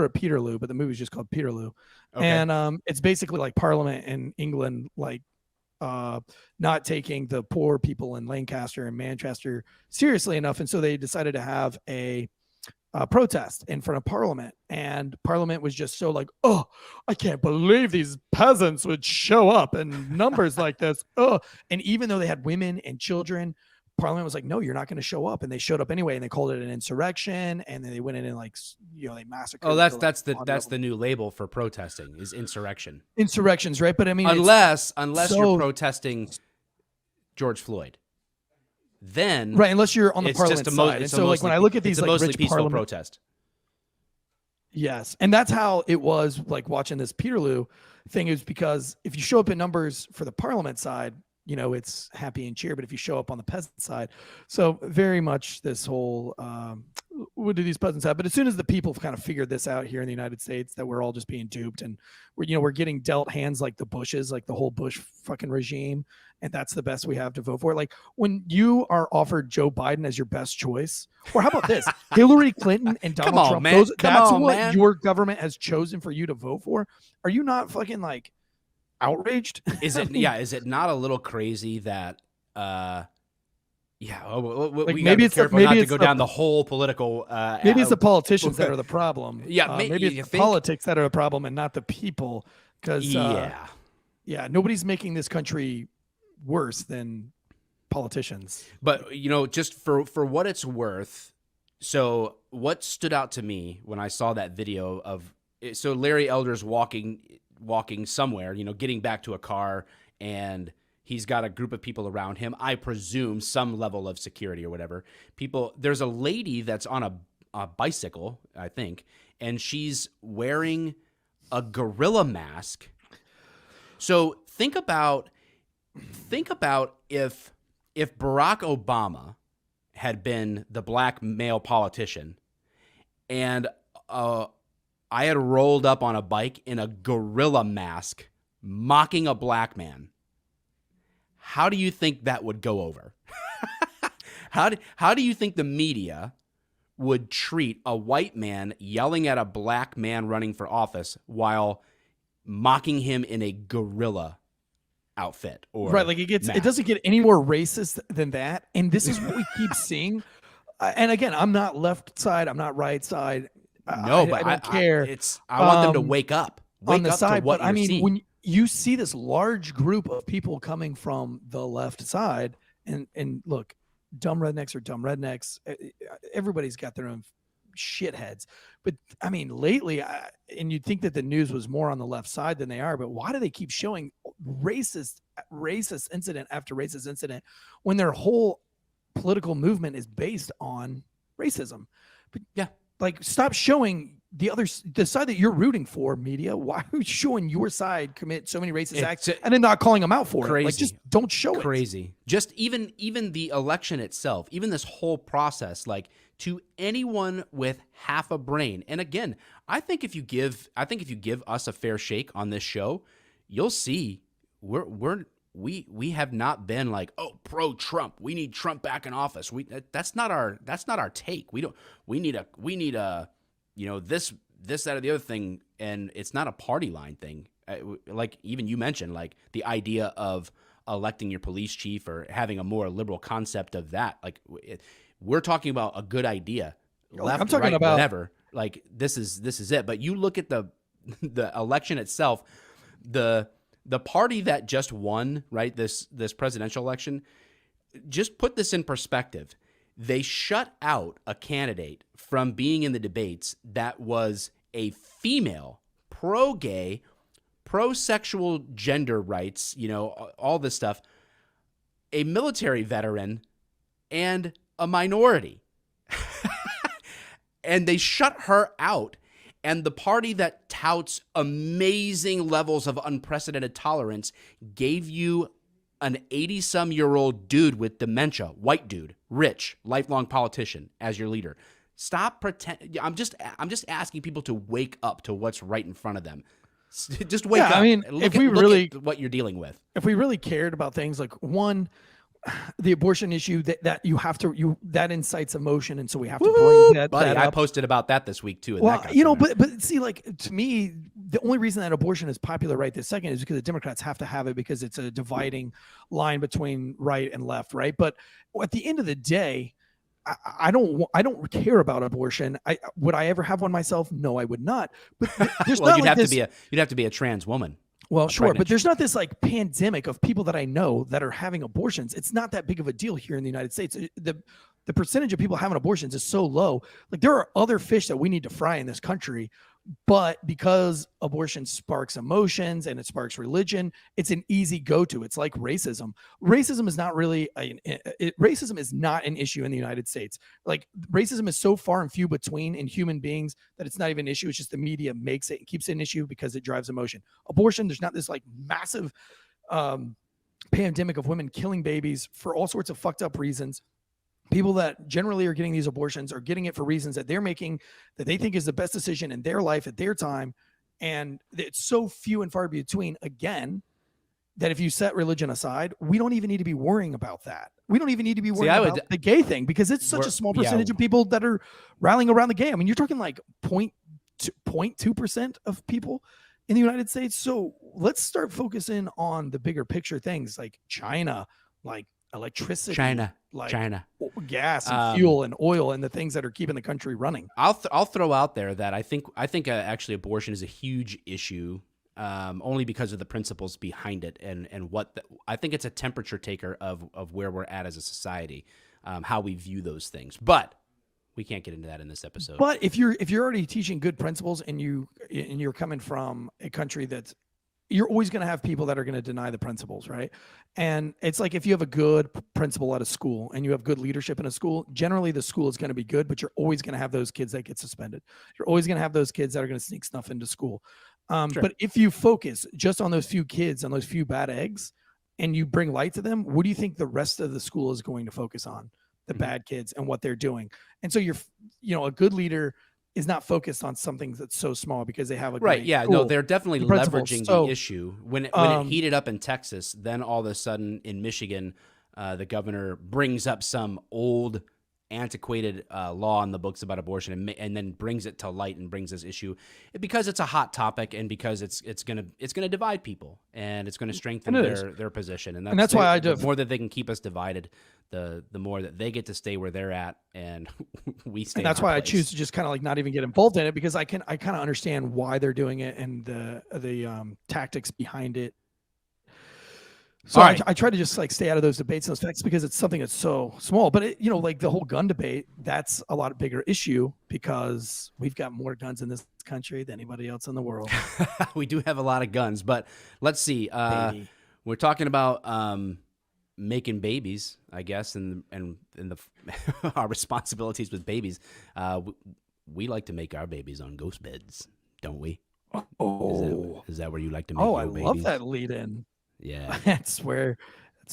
at Peterloo, but the movie's just called Peterloo. Okay. And it's basically like Parliament in England, like not taking the poor people in Lancaster and Manchester seriously enough. And so they decided to have a protest in front of Parliament. And Parliament was just so like, oh, I can't believe these peasants would show up in numbers like this. Oh, and even though they had women and children, Parliament was like, no, you're not going to show up. And they showed up anyway, and they called it an insurrection. And then they went in and like, they massacred. Oh, that's the new label for protesting is insurrection. Insurrections, right? But I mean, unless you're protesting George Floyd, then right, unless you're on the it's Parliament just side. And so like when I look at these like rich peaceful Parliament protest. Yes, and that's how it was like watching this Peterloo thing, is because if you show up in numbers for the Parliament side, it's happy and cheer. But if you show up on the peasant side, so very much this whole, what do these peasants have? But as soon as the people kind of figured this out here in the United States, that we're all just being duped, and we're getting dealt hands like the Bushes, like the whole Bush fucking regime, and that's the best we have to vote for. Like when you are offered Joe Biden as your best choice, or how about this, Hillary Clinton and Donald Trump, that's what your government has chosen for you to vote for. Are you not fucking like outraged? Is it not a little crazy that we maybe it's careful not to go down the whole political maybe it's the politicians that are the problem. Maybe it's the politics that are the problem and not the people, because nobody's making this country worse than politicians. But just for what it's worth, so what stood out to me when I saw that video of Larry Elder's walking somewhere, getting back to a car, and he's got a group of people around him. I presume some level of security or whatever. There's a lady that's on a bicycle, I think, and she's wearing a gorilla mask. So think about if Barack Obama had been the black male politician, and I had rolled up on a bike in a gorilla mask mocking a black man. How do you think that would go over? How do you think the media would treat a white man yelling at a black man running for office while mocking him in a gorilla outfit? Or right, like it doesn't get any more racist than that. And this is what we keep seeing. And again, I'm not left side, I'm not right side. No, but I don't care. I want them to wake up on the side. To what but I mean, seeing. when you see this large group of people coming from the left side, and look, dumb rednecks are dumb rednecks. Everybody's got their own shitheads. But I mean, lately, and you'd think that the news was more on the left side than they are. But why do they keep showing racist incident after racist incident when their whole political movement is based on racism? But yeah. Like, stop showing the side that you're rooting for, media, why are you showing your side commit so many racist acts It's and then not calling them out for it? Like, crazy. just don't show it. Crazy. Just even the election itself, even this whole process, like, to anyone with half a brain. And again, I think if you give us a fair shake on this show, you'll see we have not been like, oh, pro Trump, we need Trump back in office. That's not our take. We need a this, that, or the other thing, and it's not a party line thing. Like even you mentioned, like the idea of electing your police chief or having a more liberal concept of that. Like we're talking about a good idea, left, I'm talking right, about whatever. Like this is it. But you look at the election itself, the party that just won, right, this presidential election. Just put this in perspective. They shut out a candidate from being in the debates that was a female, pro-gay, pro-sexual gender rights, all this stuff, a military veteran, and a minority. And they shut her out. And the party that touts amazing levels of unprecedented tolerance gave you an 80-some-year-old dude with dementia, white dude, rich, lifelong politician as your leader. Stop pretend. I'm just asking people to wake up to what's right in front of them. Just wake up. I mean, look at what you're dealing with. If we really cared about things like, one, the abortion issue, that you have to that incites emotion, and so we have to bring that Buddy, up. I posted about that this week too. And Well, that got but see, like, to me, the only reason that abortion is popular right this second is because the Democrats have to have it because it's a dividing line between right and left, right? But at the end of the day, I don't care about abortion. Would I ever have one myself? No, I would not. But there's well, not you'd like have to be a trans woman. Well, sure, pregnant but there's not this like pandemic of people that I know that are having abortions. It's not that big of a deal here in the United States. The percentage of people having abortions is so low. Like, there are other fish that we need to fry in this country, but because abortion sparks emotions and it sparks religion, it's an easy go-to. It's like racism. Racism is not really racism is not an issue in the United States. Like, racism is so far and few between in human beings that it's not even an issue. It's just the media makes it and keeps it an issue because it drives emotion. Abortion, there's not this like massive pandemic of women killing babies for all sorts of fucked up reasons. People that generally are getting these abortions are getting it for reasons that they're making, that they think is the best decision in their life at their time. And it's so few and far between, again, that if you set religion aside, we don't even need to be worrying about that. We don't even need to be worrying about the gay thing because it's such a small percentage of people that are rallying around the gay. I mean, you're talking like 0.2% of people in the United States. So let's start focusing on the bigger picture things like China, like electricity, China, gas and fuel and oil, and the things that are keeping the country running. I'll throw out there that I think actually abortion is a huge issue, only because of the principles behind it and what I think it's a temperature taker of where we're at as a society, how we view those things. But we can't get into that in this episode. But if you're already teaching good principles and you're coming from a country that's, you're always going to have people that are going to deny the principles, right? And it's like if you have a good principal at a school and you have good leadership in a school, generally the school is going to be good, but you're always going to have those kids that get suspended. You're always going to have those kids that are going to sneak stuff into school. Sure. But if you focus just on those few kids, on those few bad eggs, and you bring light to them, what do you think the rest of the school is going to focus on? The bad kids and what they're doing. And so a good leader is not focused on something that's so small because they have a right. Yeah, school. No, they're definitely leveraging the issue. When it heated up in Texas, then all of a sudden in Michigan, the governor brings up some old, antiquated law in the books about abortion, and then brings it to light and brings this issue because it's a hot topic and because it's gonna divide people and it's gonna strengthen their position. And that's why the more that they can keep us divided, the more that they get to stay where they're at and we stay. And that's why I choose to just kind of like not even get involved in it, because I kind of understand why they're doing it and the tactics behind it. So right. I try to just like stay out of those debates and those facts because it's something that's so small. But like the whole gun debate, that's a lot bigger issue because we've got more guns in this country than anybody else in the world. We do have a lot of guns, but let's see. We're talking about making babies, I guess, and the our responsibilities with babies. we like to make our babies on ghost beds, don't we? Oh, Is that where you like to make oh, your I babies? love that lead in. Yeah, That's where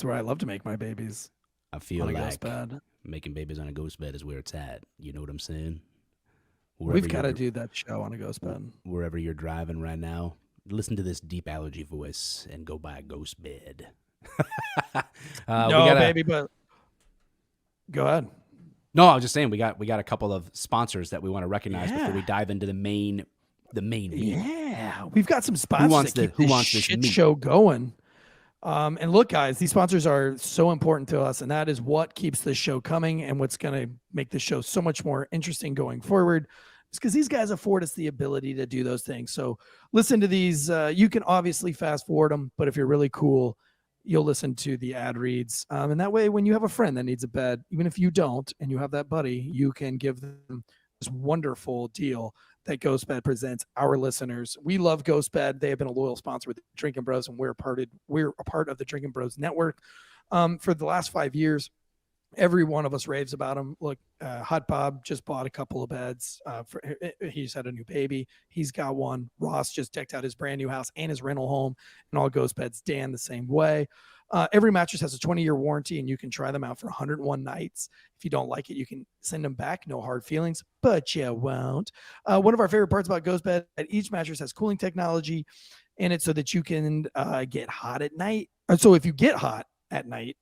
I love to make my babies I feel on a like ghost bed. making babies on a ghost bed is where it's at. You know what I'm saying? We've got to do that show on a ghost bed. Wherever you're driving right now, listen to this deep allergy voice and go buy a ghost bed. No, baby, but go ahead. No, I was just saying we got a couple of sponsors that we want to recognize before we dive into the main meat. Yeah, we've got some sponsors wants that keep who this wants this shit meat? show going. And look, guys, these sponsors are so important to us, and that is what keeps this show coming and what's going to make the show so much more interesting going forward. It's because these guys afford us the ability to do those things. So listen to these. You can obviously fast forward them, but if you're really cool, you'll listen to the ad reads. And that way, when you have a friend that needs a bed, even if you don't, and you have that buddy, you can give them this wonderful deal that GhostBed presents our listeners. We love GhostBed. They have been a loyal sponsor with the Drinking Bros, and we're a part of the Drinking Bros network. For the last 5 years, every one of us raves about them. Look, Hot Bob just bought a couple of beds. He just had a new baby. He's got one. Ross just decked out his brand new house and his rental home, and all GhostBeds. Dan the same way. Every mattress has a 20-year warranty, and you can try them out for 101 nights. If you don't like it, you can send them back. No hard feelings, but you won't. One of our favorite parts about GhostBed, each mattress has cooling technology in it so that you can get hot at night. So if you get hot at night,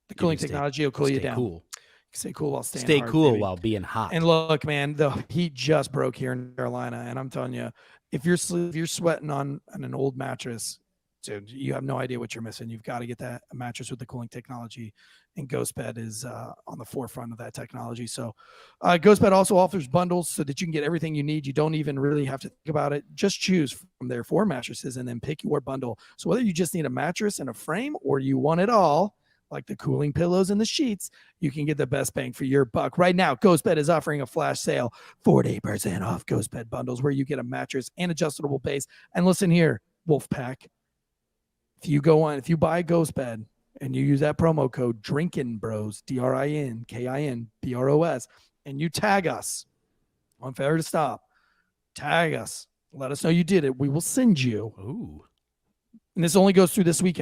the cooling technology will cool you down. Cool. Stay cool while staying Stay hard, cool baby. while being hot. And look, man, the heat just broke here in Carolina, and I'm telling you, if you're sweating on an old mattress, dude, you have no idea what you're missing. You've got to get that mattress with the cooling technology, and GhostBed is on the forefront of that technology. So GhostBed also offers bundles so that you can get everything you need. You don't even really have to think about it. Just choose from their 4 mattresses and then pick your bundle. So whether you just need a mattress and a frame or you want it all, like the cooling pillows and the sheets, you can get the best bang for your buck. Right now, GhostBed is offering a flash sale, 40% off GhostBed bundles, where you get a mattress and adjustable base. And listen here, Wolfpack, if you buy GhostBed and you use that promo code Drinkin' Bros, DRINKINBROS, and you tag us on Fair to Stop, tag us, let us know you did it. We will send you. Ooh. And this only goes through this week.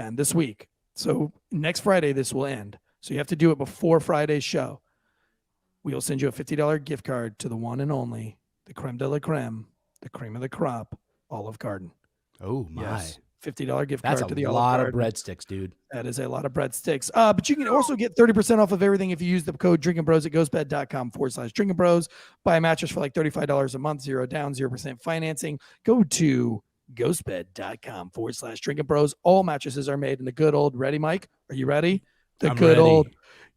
So next Friday, this will end. So you have to do it before Friday's show. We will send you a $50 gift card to the one and only, the creme de la creme, the cream of the crop, Olive Garden. Oh, my. Yes. $50 gift That's card to a the Olive lot of Garden. breadsticks, dude. That is a lot of breadsticks. But you can also get 30% off of everything if you use the code Drinking Bros at ghostbed.com/Drinking Bros. Buy a mattress for like $35 a month, 0 down, 0% financing. Go to ghostbed.com/Drinking Bros. All mattresses are made in the good old, ready, Mike? Are you ready? The I'm good ready. old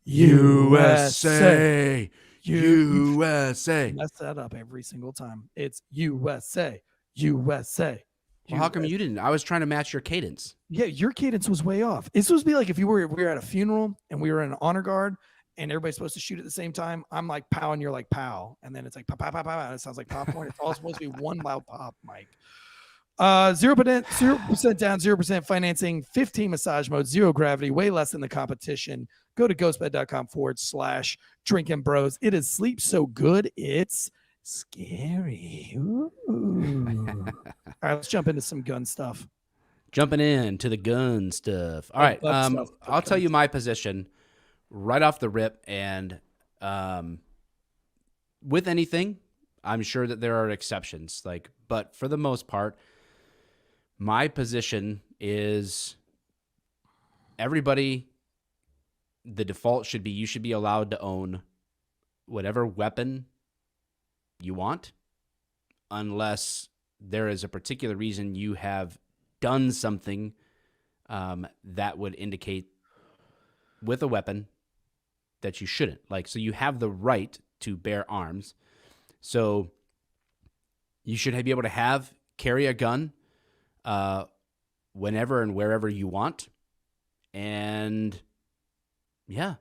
USA. USA. Mess that up every single time. It's USA. Well, how come you didn't? I was trying to match your cadence. Yeah, your cadence was way off. It's supposed to be like if we were at a funeral and we were in an honor guard and everybody's supposed to shoot at the same time. I'm like pow and you're like pow. And then it's like pow, pow, pow, pow. And it sounds like popcorn. It's all supposed to be one loud pop, Mike. 0% down, 0% financing, 15 massage modes, 0 gravity, way less than the competition. Go to ghostbed.com/Drinking Bros. It is sleep so good, it's scary. Ooh. All right, let's jump into some gun stuff. Jumping into the gun stuff. All right. I'll tell you my position right off the rip. And with anything, I'm sure that there are exceptions. But for the most part, my position is everybody, the default should be you should be allowed to own whatever weapon you want, unless there is a particular reason you have done something that would indicate with a weapon that you shouldn't. So you have the right to bear arms. So you should be able to carry a gun whenever and wherever you want. And yeah,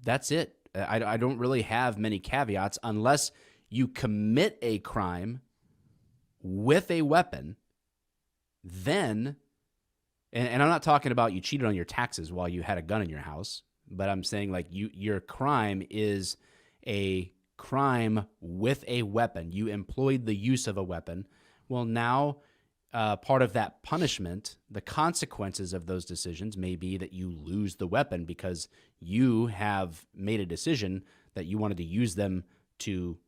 that's it. I don't really have many caveats unless you commit a crime with a weapon, then, and I'm not talking about you cheated on your taxes while you had a gun in your house, but I'm saying your crime is a crime with a weapon. You employed the use of a weapon. Well, now part of that punishment, the consequences of those decisions may be that you lose the weapon because you have made a decision that you wanted to use them to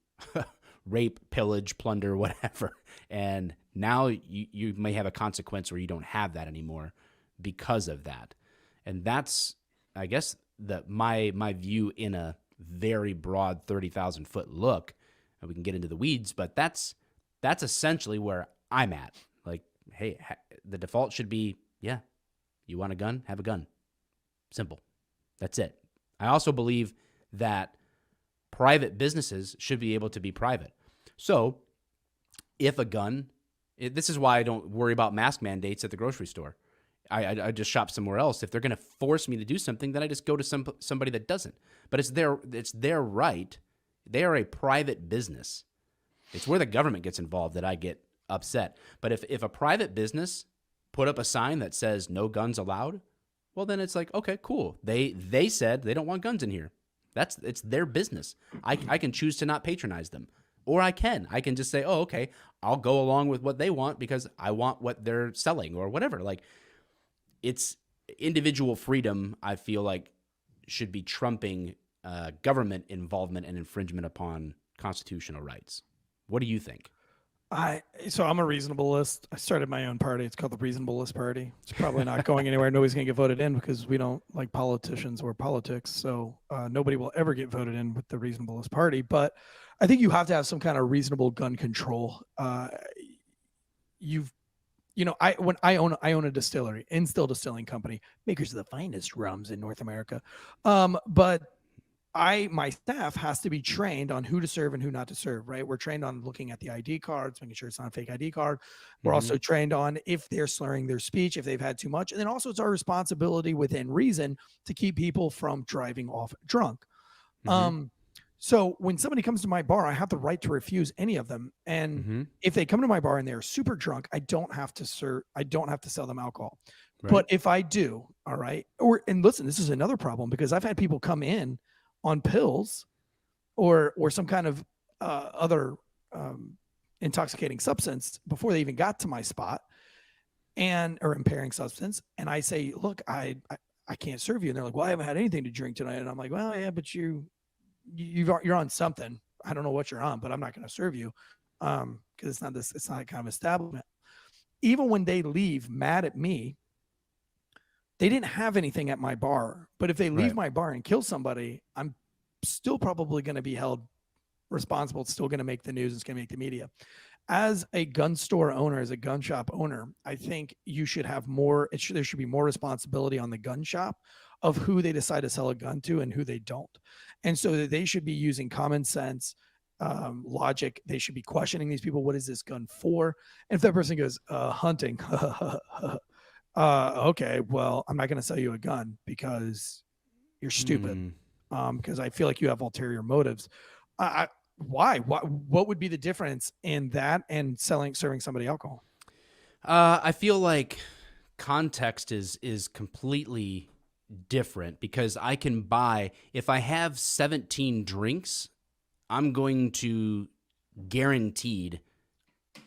rape, pillage, plunder, whatever. And now you may have a consequence where you don't have that anymore because of that. And that's, I guess, my view in a very broad 30,000 foot look. And we can get into the weeds, but that's essentially where I'm at. Like, hey, the default should be, yeah, you want a gun? Have a gun. Simple. That's it. I also believe that private businesses should be able to be private. So if a gun, this is why I don't worry about mask mandates at the grocery store. I just shop somewhere else. If they're going to force me to do something, then I just go to somebody that doesn't. But it's their right. They are a private business. It's where the government gets involved that I get upset. But if a private business put up a sign that says no guns allowed, well, then it's like, okay, cool. They said they don't want guns in here. It's their business. I can choose to not patronize them. Or I can just say, oh, okay, I'll go along with what they want because I want what they're selling or whatever. Like, it's individual freedom, I feel like, should be trumping government involvement and infringement upon constitutional rights. What do you think? So I'm a reasonableist. I started my own party. It's called the Reasonableist Party. It's probably not going anywhere. Nobody's going to get voted in because we don't like politicians or politics. So nobody will ever get voted in with the Reasonableist Party. But I think you have to have some kind of reasonable gun control. I own a distillery, Instill Distilling Company, makers of the finest rums in North America. But my staff has to be trained on who to serve and who not to serve, right? We're trained on looking at the ID cards, making sure it's not a fake ID card. We're also trained on if they're slurring their speech, if they've had too much. And then also it's our responsibility within reason to keep people from driving off drunk. So when somebody comes to my bar, I have the right to refuse any of them. And if they come to my bar and they're super drunk, I don't have to sell them alcohol. Right. But if I do, all right. And listen, this is another problem because I've had people come in on pills or some kind of other intoxicating substance before they even got to my spot or impairing substance. And I say, look, I can't serve you. And they're like, well, I haven't had anything to drink tonight. And I'm like, well, yeah, but you're on something. I don't know what you're on, but I'm not going to serve you because it's not that kind of establishment. Even when they leave mad at me, they didn't have anything at my bar. But if they leave my bar and kill somebody, I'm still probably going to be held responsible. It's still going to make the news. It's going to make the media. As a gun store owner, as a gun shop owner, I think you should have more. There should be more responsibility on the gun shop of who they decide to sell a gun to and who they don't. And so they should be using common sense, logic. They should be questioning these people. What is this gun for? And if that person goes, hunting, okay, well, I'm not going to sell you a gun because you're stupid. Because I feel like you have ulterior motives. Why? What would be the difference in that and serving somebody alcohol? I feel like context is completely different because I can buy, if I have 17 drinks, I'm going to guaranteed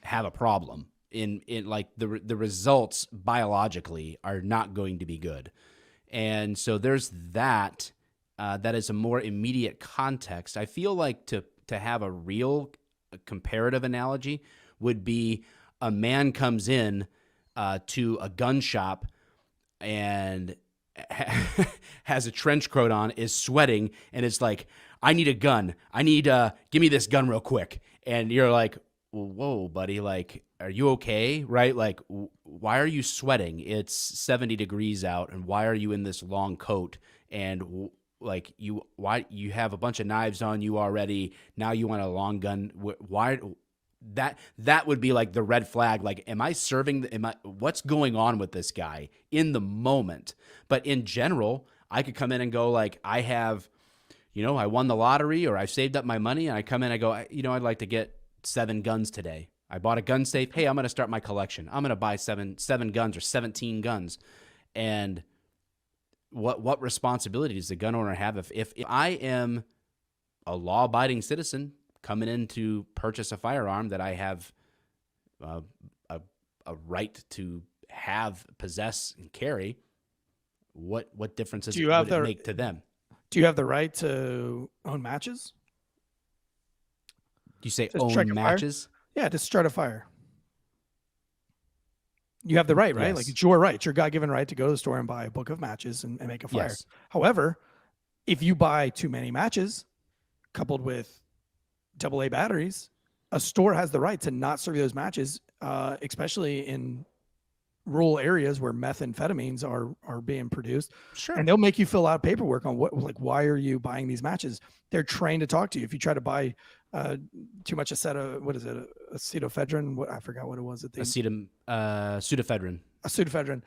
have a problem in like the results biologically are not going to be good. And so there's that is a more immediate context. I feel like to have a real comparative analogy would be a man comes in to a gun shop and has a trench coat on, is sweating, and it's like, I need a gun. I need, give me this gun real quick. And you're like, whoa, buddy, like, are you okay? Right? Like, why are you sweating? It's 70 degrees out, and why are you in this long coat? And like, why you have a bunch of knives on you already? Now you want a long gun? Why? That would be like the red flag. Like, what's going on with this guy in the moment? But in general, I could come in and go like, I have, I won the lottery or I saved up my money, and I come in, I go, I'd like to get 7 guns today. I bought a gun safe. Hey, I'm going to start my collection. I'm going to buy seven guns or 17 guns. And what responsibility does the gun owner have if I am a law-abiding citizen coming in to purchase a firearm that I have a right to have, possess, and carry, what difference would it make to them? Do you have the right to own matches? Do you say Just strike own a fire? matches? Yeah, to start a fire. You have the right? Yes. Like, it's your right. It's your God-given right to go to the store and buy a book of matches and make a fire. Yes. However, if you buy too many matches coupled with AA batteries, a store has the right to not serve you those matches, especially in rural areas where methamphetamines are being produced. Sure. And they'll make you fill out paperwork on why are you buying these matches? They're trained to talk to you. If you try to buy too much acetophedrane, I forgot what it was. Pseudoephedrine. Pseudoephedrine.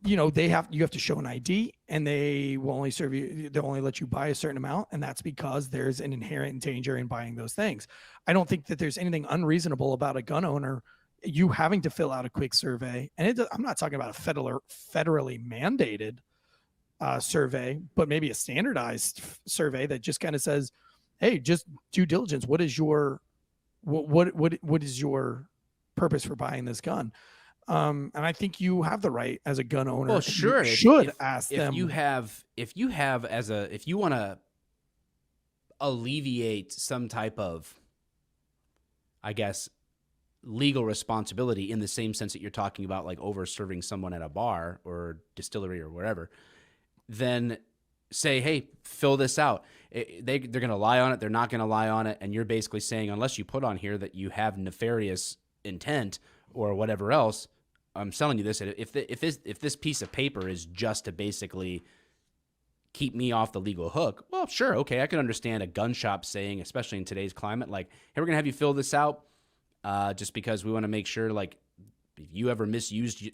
You have to show an ID, and they will only serve you. They'll only let you buy a certain amount, and that's because there's an inherent danger in buying those things. I don't think that there's anything unreasonable about a gun owner you having to fill out a quick survey, and I'm not talking about a federally mandated survey, but maybe a standardized survey that just kind of says, "Hey, just due diligence. What is your what is your purpose for buying this gun?" And I think you have the right as a gun owner. Well, sure. You should ask them. If you want to alleviate some type of, I guess, legal responsibility in the same sense that you're talking about, like over serving someone at a bar or distillery or wherever, then say, hey, fill this out. They're going to lie on it. They're not going to lie on it. And you're basically saying, unless you put on here that you have nefarious intent or whatever else, I'm telling you this. If this piece of paper is just to basically keep me off the legal hook, well, sure, okay, I can understand a gun shop saying, especially in today's climate, like, hey, we're gonna have you fill this out, just because we want to make sure, like, if you ever misused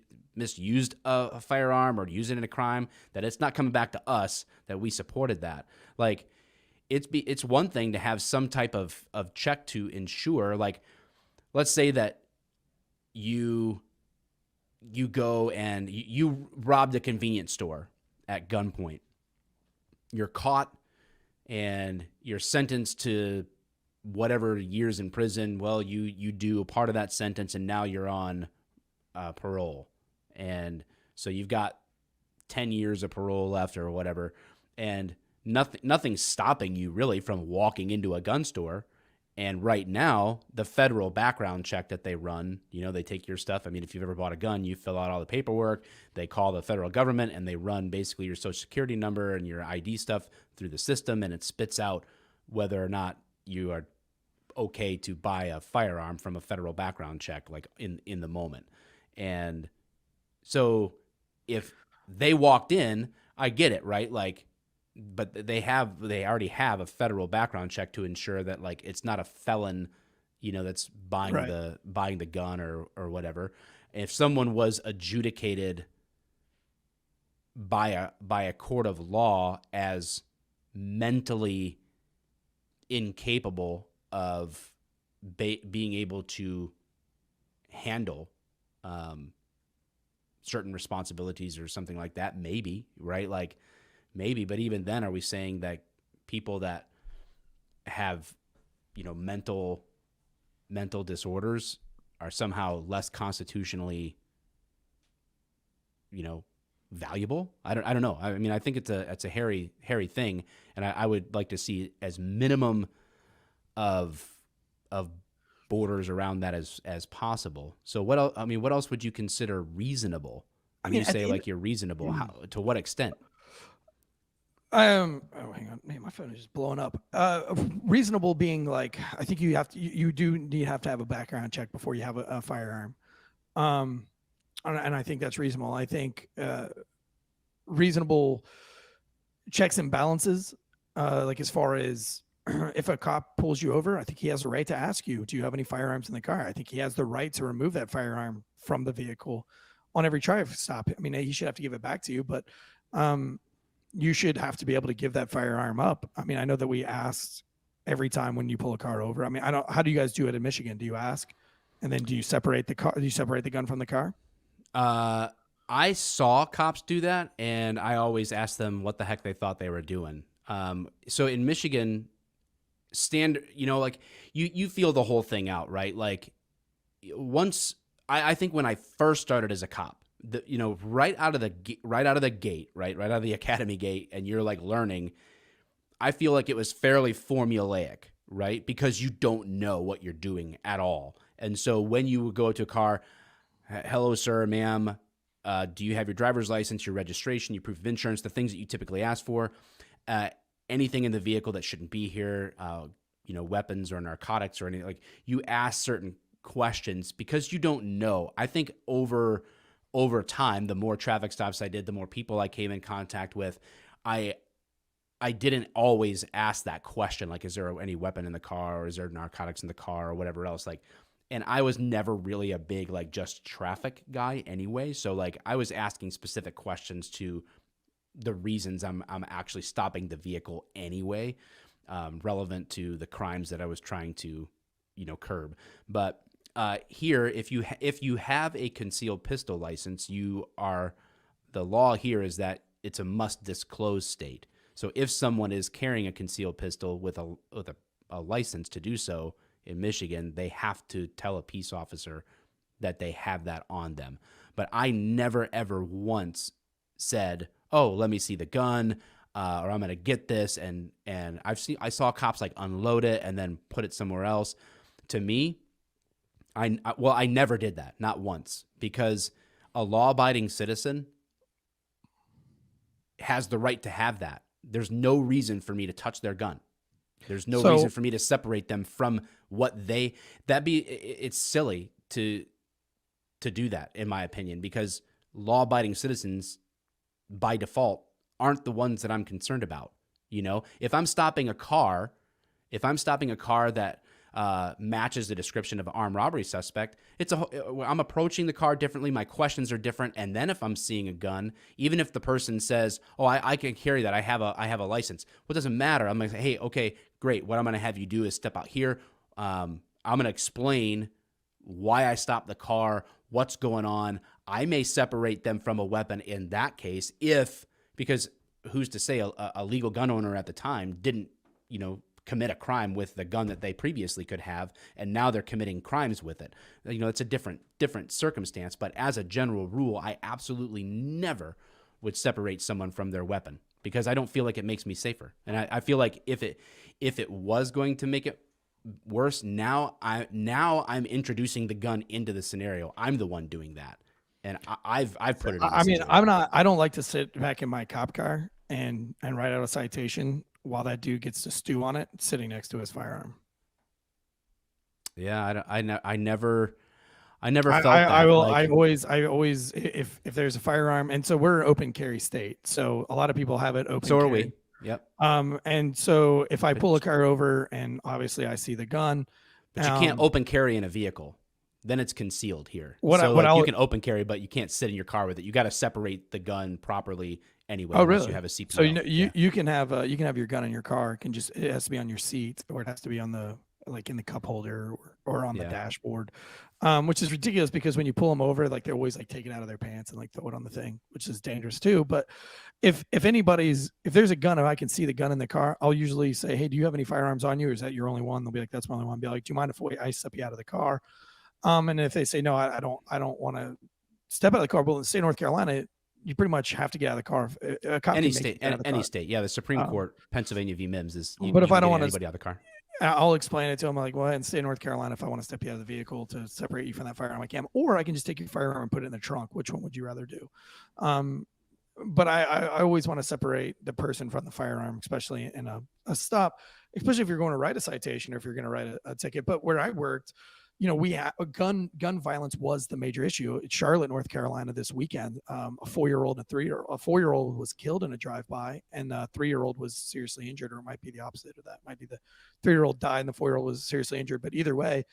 a firearm or use it in a crime, that it's not coming back to us, that we supported that. Like, it's one thing to have some type of check to ensure, like, let's say that you go and you robbed a convenience store at gunpoint. You're caught and you're sentenced to whatever years in prison. Well, you do a part of that sentence and now you're on parole. And so you've got 10 years of parole left or whatever. And nothing's stopping you really from walking into a gun store. And right now, the federal background check that they run, they take your stuff. I mean, if you've ever bought a gun, you fill out all the paperwork. They call the federal government and they run basically your social security number and your ID stuff through the system, and it spits out whether or not you are okay to buy a firearm from a federal background check, like in the moment. And so if they walked in, I get it, right? Like, but they already have a federal background check to ensure that, like, it's not a felon, that's buying the gun or whatever. If someone was adjudicated by a court of law as mentally incapable of being able to handle certain responsibilities or something like that, maybe, right? Like, maybe, but even then, are we saying that people that have, mental disorders are somehow less constitutionally, valuable? I don't know. I mean, I think it's a hairy thing, and I would like to see as minimum of borders around that as possible. So what else? I mean, what else would you consider reasonable? When you say, like, you're reasonable, how, to what extent? Oh, hang on, man, my phone is just blowing up. Reasonable being, like, I think you have to have a background check before you have a firearm. And I think that's reasonable. I think reasonable checks and balances, like, as far as if a cop pulls you over, I think he has a right to ask you, do you have any firearms in the car? I think he has the right to remove that firearm from the vehicle on every traffic stop. I mean, he should have to give it back to you, but you should have to be able to give that firearm up. I mean, I know that we asked every time when you pull a car over. I mean, how do you guys do it in Michigan? Do you ask? And then do you separate the car? Do you separate the gun from the car? I saw cops do that, and I always asked them what the heck they thought they were doing. So in Michigan, like you feel the whole thing out, right? Like once I think when I first started as a cop, right out of the gate, right out of the academy gate, and you're like learning, I feel like it was fairly formulaic, right? Because you don't know what you're doing at all. And so when you would go to a car, hello, sir, ma'am, do you have your driver's license, your registration, your proof of insurance, the things that you typically ask for, anything in the vehicle that shouldn't be here, weapons or narcotics or anything, like you ask certain questions because you don't know. I think over time, the more traffic stops I did, the more people I came in contact with, I didn't always ask that question, like, is there any weapon in the car, or is there narcotics in the car, or whatever else, like, and I was never really a big, like, just traffic guy anyway, so, like, I was asking specific questions to the reasons I'm actually stopping the vehicle anyway, relevant to the crimes that I was trying to, curb. But here, if you have a concealed pistol license, the law here is that it's a must disclose state. So if someone is carrying a concealed pistol with a license to do so in Michigan, they have to tell a peace officer that they have that on them. But I never ever once said, "Oh, let me see the gun," or "I'm going to get this." And I saw cops like unload it and then put it somewhere else. To me, I never did that, not once, because a law-abiding citizen has the right to have that. There's no reason for me to touch their gun. There's no reason for me to separate them from it's silly to do that, in my opinion, because law-abiding citizens by default aren't the ones that I'm concerned about. If I'm stopping a car that matches the description of an armed robbery suspect, I'm approaching the car differently. My questions are different. And then if I'm seeing a gun, even if the person says, "Oh, I can carry that. I have a license." Well, it doesn't matter. I'm like, "Hey, okay, great. What I'm going to have you do is step out here. I'm going to explain why I stopped the car, what's going on." I may separate them from a weapon in that case because who's to say a legal gun owner at the time didn't, commit a crime with the gun that they previously could have, and now they're committing crimes with it. It's a different circumstance, but as a general rule, I absolutely never would separate someone from their weapon because I don't feel like it makes me safer. And I feel like if it was going to make it worse, now I'm introducing the gun into the scenario. I'm the one doing that. And I've put it in I mean, I don't like to sit back in my cop car and write out a citation while that dude gets to stew on it sitting next to his firearm. Yeah, I never felt that. I always, if there's a firearm, and so we're an open carry state, so a lot of people have it open. So carry. are we. Yep. And so if I pull a car over and obviously I see the gun, but you can't open carry in a vehicle. Then it's concealed here. You can open carry, but you can't sit in your car with it. You got to separate the gun properly anyway. Oh, really? You have a CPO. So you can have your gun in your car. It has to be on your seat, or it has to be on in the cup holder or on the dashboard, which is ridiculous because when you pull them over, like they're always like take it out of their pants and like throw it on the thing, which is dangerous too. But if there's a gun, if I can see the gun in the car, I'll usually say, "Hey, do you have any firearms on you? Or is that your only one?" They'll be like, "That's my only one." I'll be like, "Do you mind if I step you out of the car?" And if they say, "No, I don't want to step out of the car," well, in the state of North Carolina, you pretty much have to get out of the car. Any state. Yeah, the Supreme Court, Pennsylvania v. Mims is. But if I don't want anybody out of the car, I'll explain it to them. Like, well, in the state of North Carolina, if I want to step you out of the vehicle to separate you from that firearm, I can. Or I can just take your firearm and put it in the trunk. Which one would you rather do? But I always want to separate the person from the firearm, especially in a stop, especially if you're going to write a citation or if you're going to write a ticket. But where I worked, gun violence was the major issue. In Charlotte, North Carolina, this weekend, a 4-year-old and a 3-year-old. A 4-year-old was killed in a drive-by, and a 3-year-old was seriously injured, or it might be the opposite of that. It might be the 3-year-old died and the 4-year-old was seriously injured. But either way,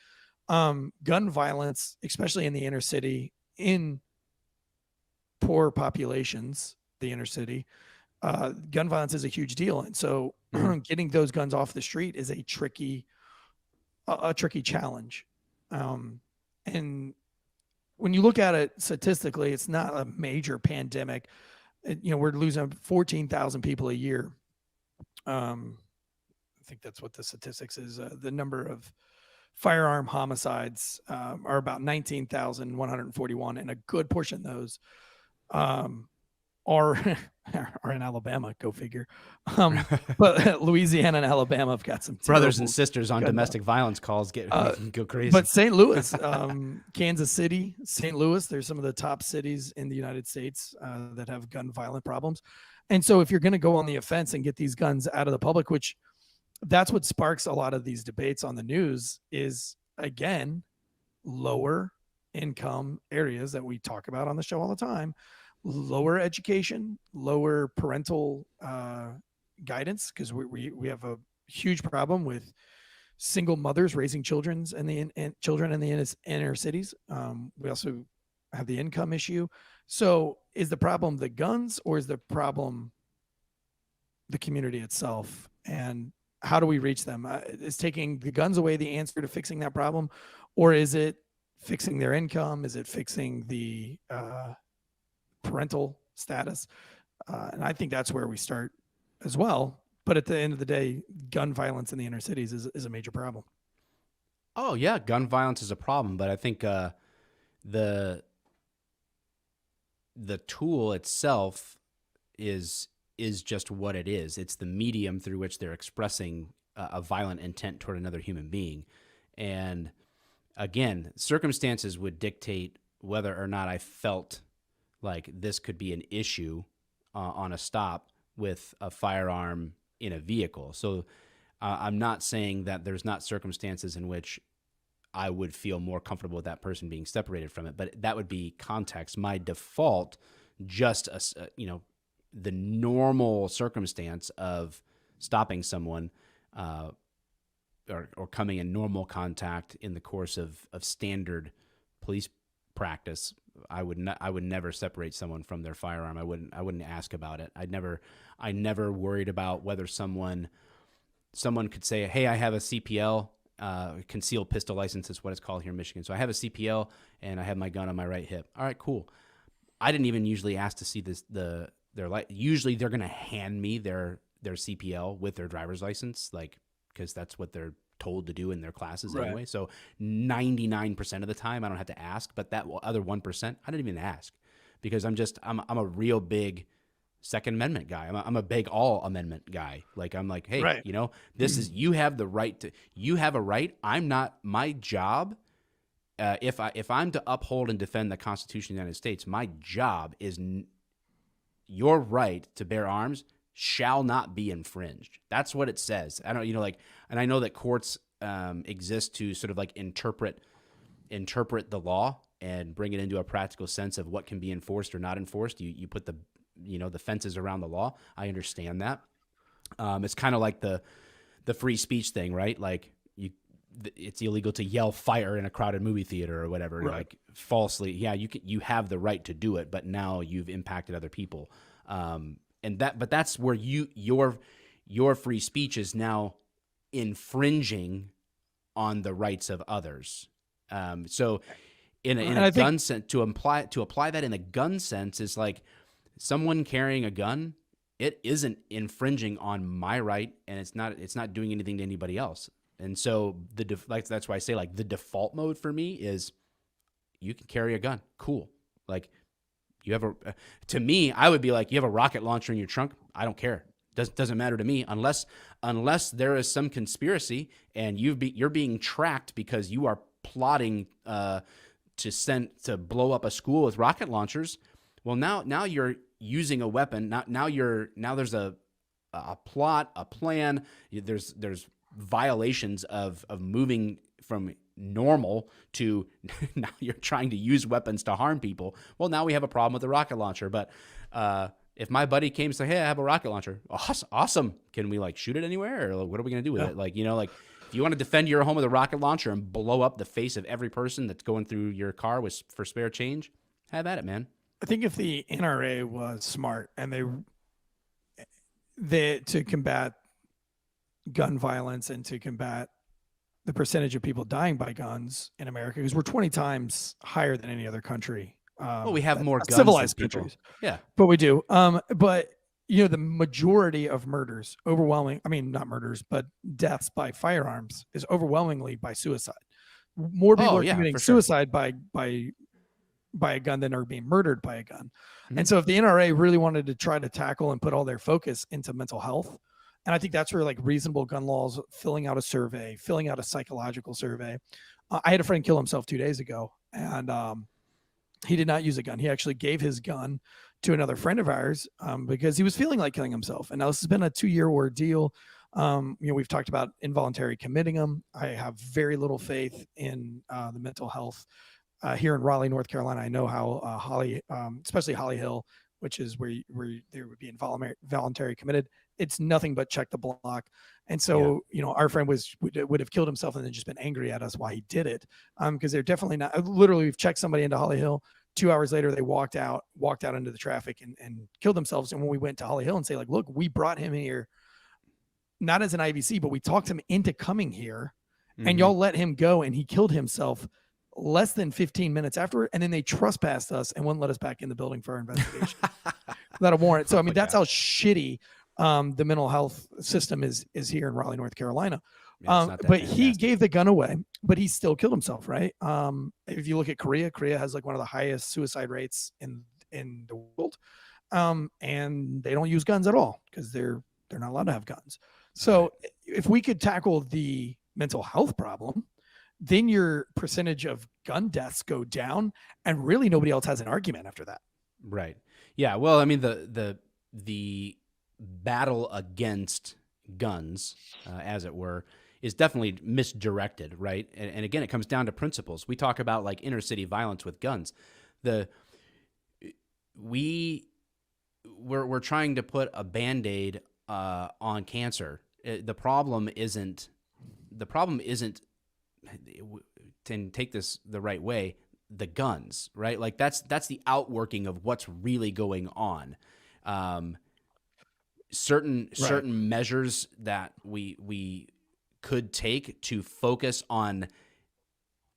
gun violence, especially in the inner city, in poor populations, the inner city, gun violence is a huge deal. And so getting those guns off the street is a tricky challenge. And when you look at it statistically, it's not a major pandemic. We're losing 14,000 people a year think that's what the statistics is. The number of firearm homicides are about 19,141, and a good portion of those are in Alabama. Go figure. But Louisiana and Alabama have got some Brothers terrible and sisters on gun domestic violence calls go crazy. But St. Louis, Kansas City, St. Louis, there's some of the top cities in the United States that have gun violent problems. And so if you're going to go on the offense and get these guns out of the public, which that's what sparks a lot of these debates on the news, is, again, lower income areas that we talk about on the show all the time, lower education, lower parental guidance, because we have a huge problem with single mothers raising children in the inner cities. We also have the income issue. So is the problem the guns, or is the problem the community itself? And how do we reach them? Is taking the guns away the answer to fixing that problem, or is it fixing their income? Is it fixing the parental status? And I think that's where we start as well. But at the end of the day, gun violence in the inner cities is a major problem. Oh yeah, gun violence is a problem, but I think the tool itself is just what it is. It's the medium through which they're expressing a violent intent toward another human being. And again, circumstances would dictate whether or not I felt like this could be an issue on a stop with a firearm in a vehicle. So I'm not saying that there's not circumstances in which I would feel more comfortable with that person being separated from it, but that would be context. My default, just the normal circumstance of stopping someone or coming in normal contact in the course of standard police practice, I would never separate someone from their firearm. I wouldn't ask about it. I never worried about whether someone could say, "Hey, I have a CPL, concealed pistol license," is what it's called here in Michigan. So I have a CPL and I have my gun on my right hip. All right, cool. I didn't even usually ask to see usually they're going to hand me their CPL with their driver's license, because that's what they're told to do in their classes anyway. Right. So 99% of the time I don't have to ask, but that other 1%, I didn't even ask, because I'm a real big Second Amendment guy. I'm a big all amendment guy. I'm like, hey, right, this is, you have the right to, you have a right. I'm not, my job, if I'm to uphold and defend the Constitution of the United States, my job is your right to bear arms shall not be infringed. That's what it says. I don't, and I know that courts exist to sort of interpret the law and bring it into a practical sense of what can be enforced or not enforced. You put the fences around the law. I understand that. It's kind of like the free speech thing, right? It's illegal to yell fire in a crowded movie theater or whatever, right, falsely. Yeah, you have the right to do it, but now you've impacted other people. But that's where your free speech is now infringing on the rights of others. So in a gun sense, to apply that in a gun sense is like someone carrying a gun. It isn't infringing on my right, and it's not doing anything to anybody else. And so that's why I say the default mode for me is you can carry a gun. Cool. You have to me, I would be like, you have a rocket launcher in your trunk. I don't care. Doesn't matter to me unless there is some conspiracy and you're being tracked because you are plotting to blow up a school with rocket launchers. Well, now you're using a weapon. Now there's a plot, a plan. There's violations of moving from normal to now you're trying to use weapons to harm people. Well, now we have a problem with the rocket launcher. But if my buddy came and said, "Hey, I have a rocket launcher," awesome. Can we shoot it anywhere, or what are we gonna do with it? If you want to defend your home with a rocket launcher and blow up the face of every person that's going through your car for spare change, have at it, man. I think if the NRA was smart and they to combat gun violence and to combat the percentage of people dying by guns in America, because we're 20 times higher than any other country. We have more guns civilized than people. countries. Yeah, but we do. But the majority of murders, not murders, but deaths by firearms is overwhelmingly by suicide. More people are committing suicide by a gun than are being murdered by a gun. Mm-hmm. And so if the NRA really wanted to try to tackle and put all their focus into mental health, and I think that's where like reasonable gun laws, filling out a survey, filling out a psychological survey. I had a friend kill himself 2 days ago, and he did not use a gun. He actually gave his gun to another friend of ours because he was feeling like killing himself. And now this has been a 2-year ordeal. We've talked about involuntary committing them. I have very little faith in the mental health here in Raleigh, North Carolina. I know how especially Holly Hill, which is where there would be involuntary committed. It's nothing but check the block. And so, our friend would have killed himself and then just been angry at us why he did it. Because they're definitely not, literally we've checked somebody into Holly Hill. 2 hours later, they walked out into the traffic and killed themselves. And when we went to Holly Hill and say like, look, we brought him here, not as an IVC, but we talked him into coming here and y'all let him go and he killed himself less than 15 minutes afterward. And then they trespassed us and wouldn't let us back in the building for our investigation without a warrant. So, I mean, that's how shitty the mental health system is here in Raleigh, North Carolina. But he gave the gun away, but he still killed himself, right? If you look at Korea has like one of the highest suicide rates in the world. And they don't use guns at all because they're not allowed to have guns. So if we could tackle the mental health problem, then your percentage of gun deaths go down and really nobody else has an argument after that. Right. Yeah. Well, I mean, the battle against guns, as it were, is definitely misdirected, right? And again, it comes down to principles. We talk about like inner city violence with guns. We're trying to put a Band-Aid on cancer. The problem isn't, to take this the right way, the guns, right? Like that's the outworking of what's really going on. Certain measures that we could take to focus on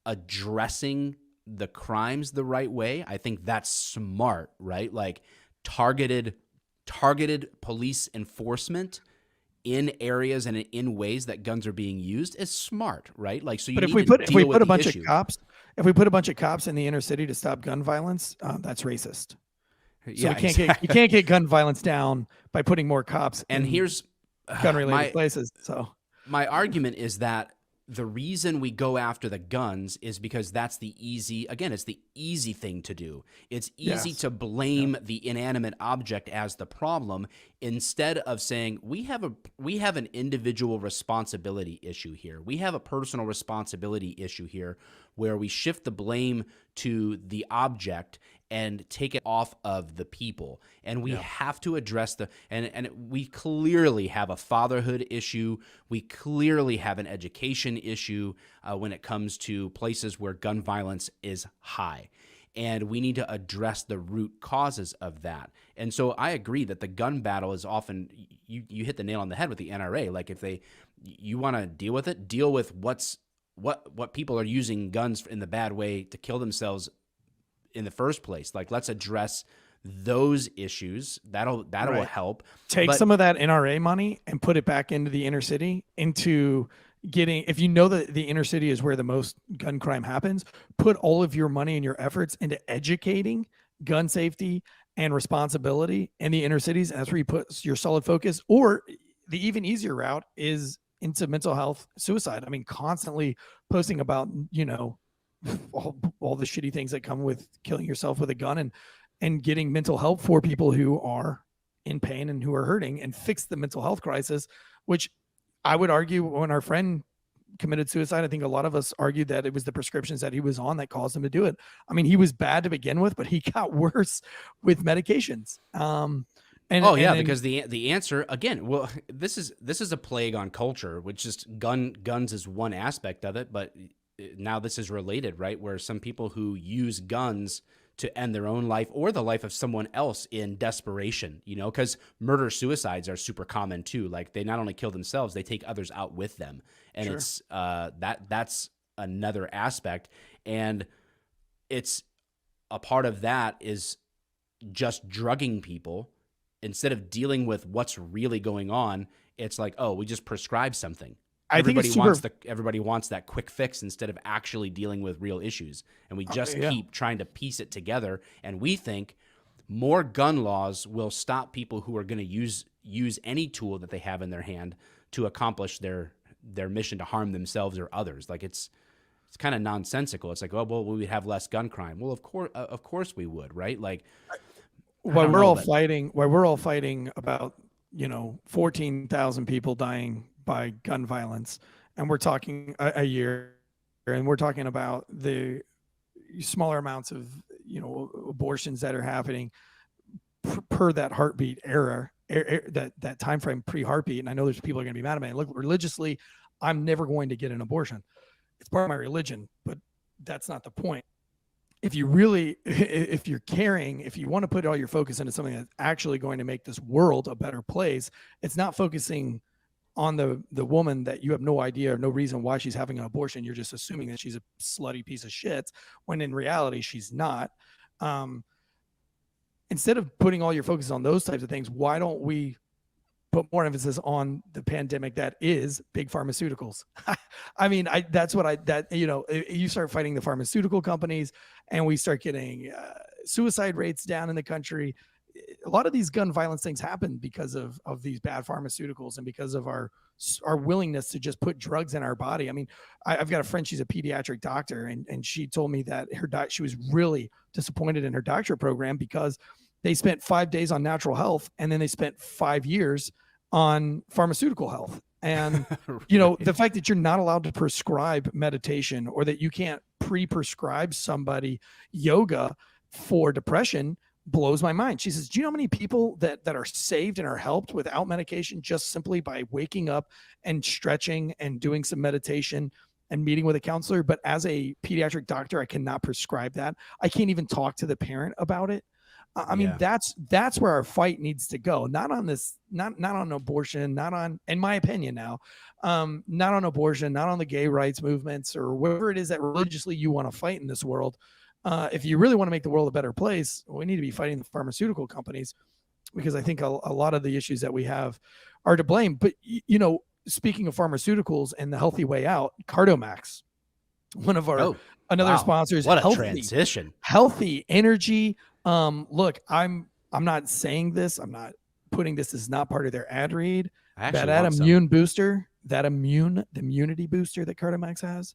addressing the crimes the right way, I think that's smart, right? Like targeted police enforcement in areas and in ways that guns are being used is smart, right? Like, so you. But if we put a bunch of cops in the inner city to stop gun violence, that's racist. So you can't get gun violence down by putting more cops in gun-related places. So my argument is that the reason we go after the guns is because that's the easy thing to do. It's easy to blame the inanimate object as the problem instead of saying we have an individual responsibility issue here. We have a personal responsibility issue here where we shift the blame to the object and take it off of the people. And we have to address and we clearly have a fatherhood issue. We clearly have an education issue when it comes to places where gun violence is high. And we need to address the root causes of that. And so I agree that the gun battle is often, you hit the nail on the head with the NRA. Like if you want to deal with it, deal with what people are using guns in the bad way to kill themselves in the first place. Like let's address those issues. That'll help. Take some of that NRA money and put it back into the inner city, into getting, if you know that the inner city is where the most gun crime happens, put all of your money and your efforts into educating gun safety and responsibility in the inner cities. And that's where you put your solid focus. Or the even easier route is into mental health, suicide. I mean, constantly posting about, all the shitty things that come with killing yourself with a gun and getting mental help for people who are in pain and who are hurting, and fix the mental health crisis, which I would argue when our friend committed suicide, I think a lot of us argued that it was the prescriptions that he was on that caused him to do it. I mean, he was bad to begin with, but he got worse with medications. Because the answer again, well, this is a plague on culture, which is guns is one aspect of it, but now this is related, right? Where some people who use guns to end their own life or the life of someone else in desperation, because murder-suicides are super common too. Like they not only kill themselves, they take others out with them. And it's that's another aspect. And it's a part of that is just drugging people instead of dealing with what's really going on, it's like, oh, we just prescribe something. I think it's Everybody wants that quick fix instead of actually dealing with real issues. And we just keep trying to piece it together. And we think more gun laws will stop people who are going to use any tool that they have in their hand to accomplish their mission to harm themselves or others. Like it's kind of nonsensical. It's like, oh, well, we would have less gun crime. Well, of course we would, right? Like why we're all fighting about, 14,000 people dying by gun violence, and we're talking a year, and we're talking about the smaller amounts of abortions that are happening per that heartbeat that time frame pre-heartbeat. And I know there's people are going to be mad at me. Look, religiously, I'm never going to get an abortion. It's part of my religion, but that's not the point. If you want to put all your focus into something that's actually going to make this world a better place, it's not focusing on the woman that you have no idea or no reason why she's having an abortion. You're just assuming that she's a slutty piece of shit, when in reality she's not. Instead of putting all your focus on those types of things, why don't we put more emphasis on the pandemic that is big pharmaceuticals? I mean, you start fighting the pharmaceutical companies, and we start getting suicide rates down in the country. A lot of these gun violence things happen because of these bad pharmaceuticals and because of our willingness to just put drugs in our body. I mean, I've got a friend, she's a pediatric doctor, and she told me that she was really disappointed in her doctorate program because they spent 5 days on natural health, and then they spent 5 years on pharmaceutical health. And, the fact that you're not allowed to prescribe meditation, or that you can't pre-prescribe somebody yoga for depression, blows my mind. She says, do you know how many people that are saved and are helped without medication just simply by waking up and stretching and doing some meditation and meeting with a counselor? But as a pediatric doctor, I cannot prescribe that. I can't even talk to the parent about it. I mean, that's where our fight needs to go. Not on this, not on abortion, not on, in my opinion now, not on abortion, not on the gay rights movements, or whatever it is that religiously you want to fight in this world. If you really want to make the world a better place, we need to be fighting the pharmaceutical companies, because I think a lot of the issues that we have are to blame. But, speaking of pharmaceuticals and the healthy way out, CardoMax, one of our another sponsors. What a transition. Healthy energy. Look, I'm not saying this. I'm not putting this as not part of their ad read. That immune booster, the immunity booster that CardoMax has,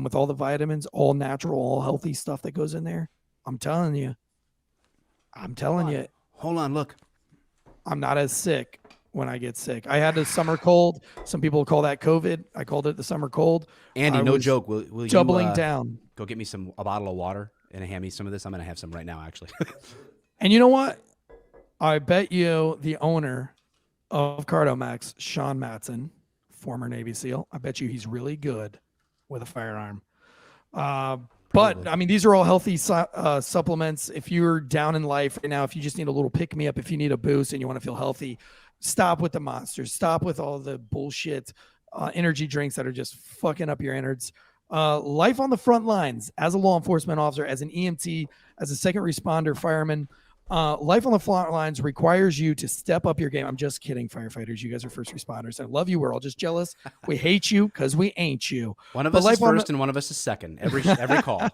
with all the vitamins, all natural, all healthy stuff that goes in there. I'm telling you. Hold on, look. I'm not as sick when I get sick. I had a summer cold. Some people call that COVID. I called it the summer cold. Andy, no joke. Will you doubling down? Go get me a bottle of water and hand me some of this. I'm going to have some right now, actually. And you know what? I bet you the owner of CardoMax, Sean Matson, former Navy SEAL, I bet you he's really good with a firearm. But I mean, these are all healthy supplements. If you're down in life right now, if you just need a little pick me up, if you need a boost and you want to feel healthy, stop with the monsters. Stop with all the bullshit energy drinks that are just fucking up your innards. Life on the front lines as a law enforcement officer, as an EMT, as a second responder, fireman. Life on the front lines requires you to step up your game. I'm just kidding, firefighters. You guys are first responders. I love you. We're all just jealous. We hate you because we ain't you. One of us is first and one of us is second. Every call.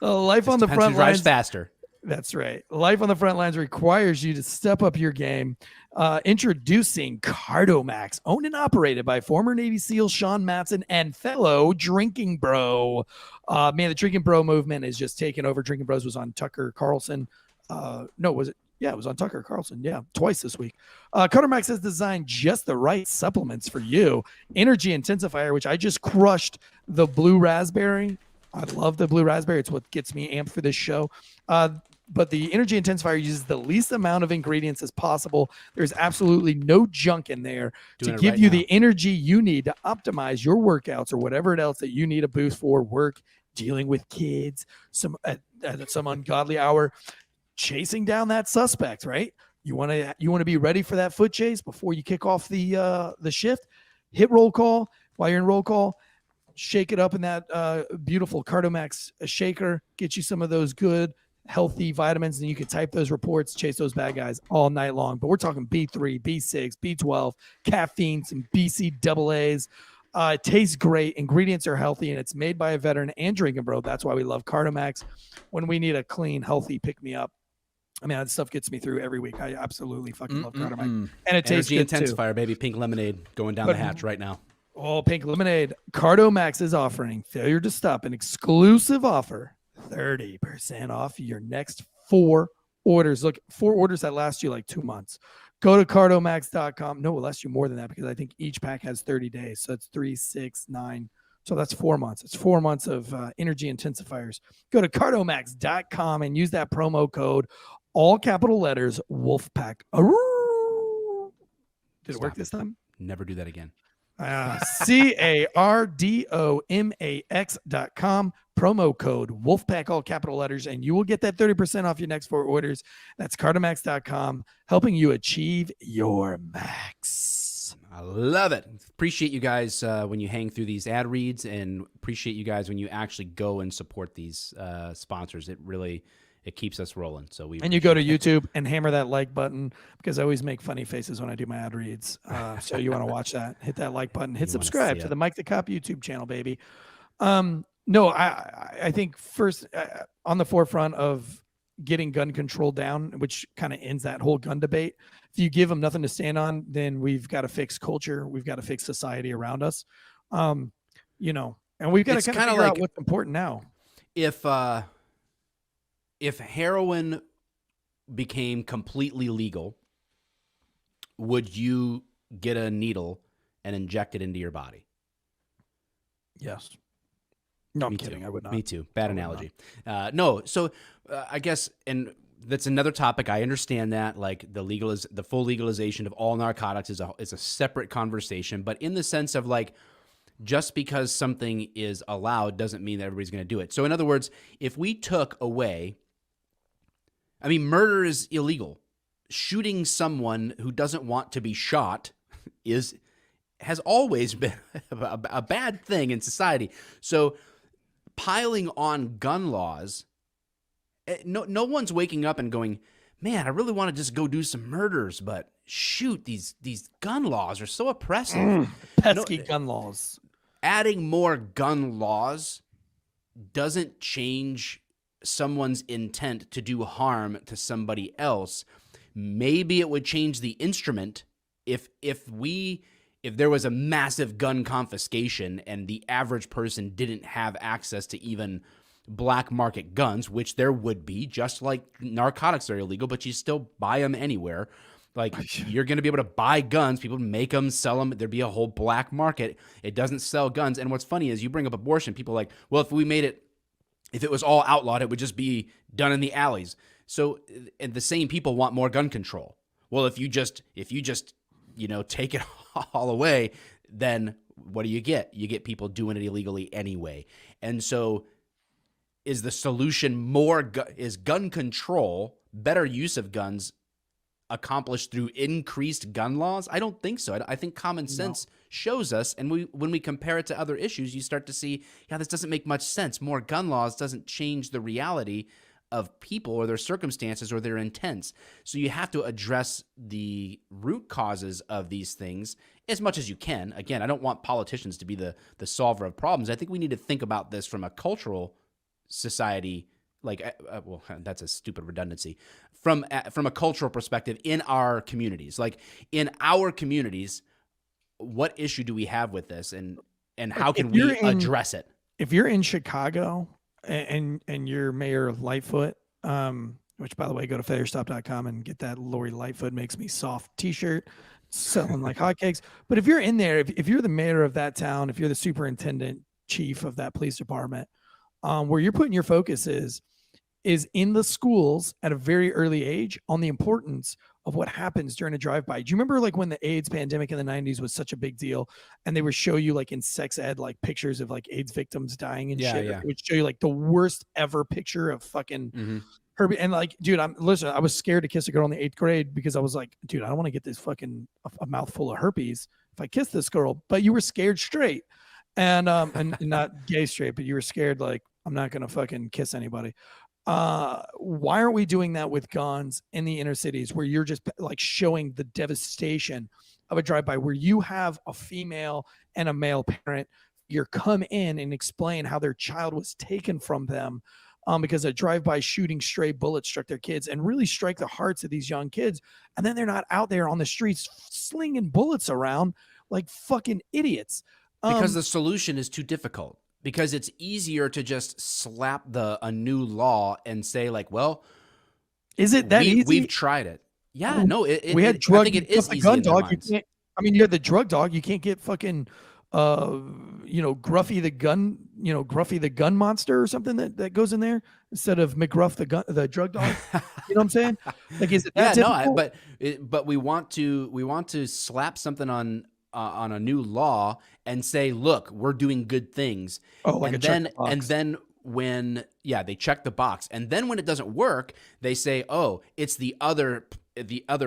Life on the front lines faster. That's right. Life on the front lines requires you to step up your game. Introducing CardoMax, owned and operated by former Navy SEAL Sean Matson and fellow Drinking Bro. Man, the Drinking Bro movement is just taking over. Drinking Bros was on Tucker Carlson. No, was it? Yeah, it was on Tucker Carlson. Yeah, twice this week. CardoMax has designed just the right supplements for you. Energy Intensifier, which I just crushed the blue raspberry. I love the blue raspberry. It's what gets me amped for this show. But the Energy Intensifier uses the least amount of ingredients as possible. There's absolutely no junk in there to give you the energy you need to optimize your workouts or whatever else that you need a boost for: work, dealing with kids, some ungodly hour, chasing down that suspect, right? You want to be ready for that foot chase before you kick off the shift. Hit roll call. While you're in roll call, shake it up in that beautiful CardoMax shaker. Get you some of those good healthy vitamins, and you can type those reports, chase those bad guys all night long. But we're talking B3, B6, B12, caffeine, some BCAAs. It tastes great. Ingredients are healthy, and it's made by a veteran and drinking bro. That's why we love CardoMax when we need a clean, healthy pick-me-up. I mean, that stuff gets me through every week. I absolutely fucking love CardoMax. And it tastes Energy good intensifier, too. baby. Pink lemonade going down the hatch right now. Oh, pink lemonade. CardoMax is offering Failure to Stop an exclusive offer, 30% off your next 4 orders. Look, 4 orders that last you like 2 months. Go to cardomax.com. No, it lasts you more than that because I think each pack has 30 days. So it's 3, 6, 9. So that's 4 months. It's 4 months of energy intensifiers. Go to cardomax.com and use that promo code, all capital letters, Wolfpack. Did it work this time? Never do that again. CardoMax.com, promo code Wolfpack, all capital letters, and you will get that 30% off your next 4 orders. That's CardoMax.com, helping you achieve your max. I love it. Appreciate you guys when you hang through these ad reads, and appreciate you guys when you actually go and support these sponsors. It keeps us rolling. So you go to YouTube and hammer that like button, because I always make funny faces when I do my ad reads. So you want to watch that, hit that like button, hit subscribe to the Mike the Cop YouTube channel, baby. No, I think first on the forefront of getting gun control down, which kind of ends that whole gun debate. If you give them nothing to stand on, then we've got to fix culture. We've got to fix society around us. And we've got to kind of figure out what's important now. If heroin became completely legal, would you get a needle and inject it into your body? Yes. No, I'm kidding. I would not. Me too. Bad analogy. No. So I guess, and that's another topic. I understand that, like the full legalization of all narcotics is a separate conversation, but in the sense of like, just because something is allowed doesn't mean that everybody's going to do it. So in other words, if we took away, murder is illegal. Shooting someone who doesn't want to be shot has always been a bad thing in society. So piling on gun laws, no one's waking up and going, man, I really want to just go do some murders, but shoot, these gun laws are so oppressive. Pesky gun laws. Adding more gun laws doesn't change someone's intent to do harm to somebody else. Maybe it would change the instrument if there was a massive gun confiscation and the average person didn't have access to even black market guns, which there would be, just like narcotics are illegal, but you still buy them anywhere. Like, you're going to be able to buy guns. People make them, sell them. There'd be a whole black market. It doesn't sell guns. And what's funny is you bring up abortion. People are like, well, if it was all outlawed, it would just be done in the alleys. So, and the same people want more gun control. Well, if you just take it all away, then what do you get? You get people doing it illegally anyway. And so is the solution is gun control, better use of guns, accomplished through increased gun laws? I don't think so. I think common sense shows us, and when we compare it to other issues, you start to see, this doesn't make much sense. More gun laws doesn't change the reality of people or their circumstances or their intents. So you have to address the root causes of these things as much as you can. Again, I don't want politicians to be the solver of problems. I think we need to think about this from a cultural society, well, that's a stupid redundancy, from a cultural perspective in our communities. Like, in our communities, what issue do we have with this, and how can we address it? If you're in Chicago and you're Mayor Lightfoot, which, by the way, go to failuresstop.com and get that Lori Lightfoot Makes Me Soft t-shirt, selling like hotcakes. But if you're in there, if you're the mayor of that town, if you're the superintendent chief of that police department, where you're putting your focus is in the schools at a very early age on the importance of what happens during a drive-by. Do you remember like when the AIDS pandemic in the 90s was such a big deal, and they would show you like in sex ed, like pictures of like AIDS victims dying and shit. Yeah. It would show you like the worst ever picture of fucking Herbie. And like, dude, I was scared to kiss a girl in the 8th grade because I was like, dude, I don't want to get this fucking a mouthful of herpes if I kiss this girl. But you were scared straight, and not gay straight, but you were scared like, I'm not going to fucking kiss anybody. Why aren't we doing that with guns in the inner cities where you're just like showing the devastation of a drive-by where you have a female and a male parent figure come in and explain how their child was taken from them because a drive-by shooting stray bullets struck their kids and really strike the hearts of these young kids. And then they're not out there on the streets slinging bullets around like fucking idiots. Because the solution is too difficult. Because it's easier to just slap a new law and say like, well, is it that easy? We've tried it. Yeah, no, we had drug. I think it is the easy gun in their dog. You minds. can't. I mean, you had the drug dog. You can't get fucking, Gruffy the gun. Gruffy the gun monster or something that goes in there instead of McGruff the drug dog. You know what I'm saying? Like, is it that difficult? But we want to slap something on a new law and say, look, we're doing good things. Oh, like and then when they check the box, and then when it doesn't work, they say, oh, it's the other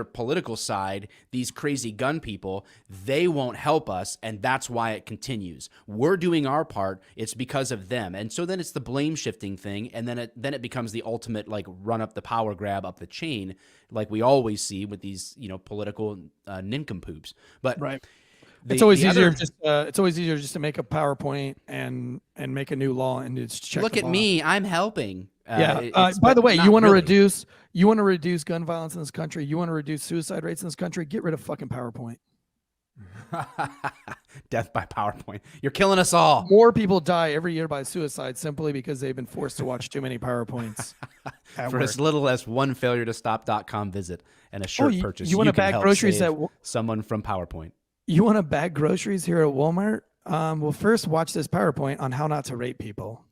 political side, these crazy gun people, they won't help us, and that's why it continues. We're doing our part, it's because of them. And so then it's the blame shifting thing, and then it becomes the ultimate like run up the power grab up the chain, like we always see with these political nincompoops. But right. It's always easier just to make a PowerPoint and make a new law and just check. Look at me, I'm helping. By the way, you want to reduce gun violence in this country? You want to reduce suicide rates in this country? Get rid of fucking PowerPoint. Death by PowerPoint. You're killing us all. More people die every year by suicide simply because they've been forced to watch too many PowerPoints. For as little as one failure to stop.com visit and a shirt purchase, you want to bag groceries at someone from PowerPoint. You want to bag groceries here at Walmart? Well, first watch this PowerPoint on how not to rape people.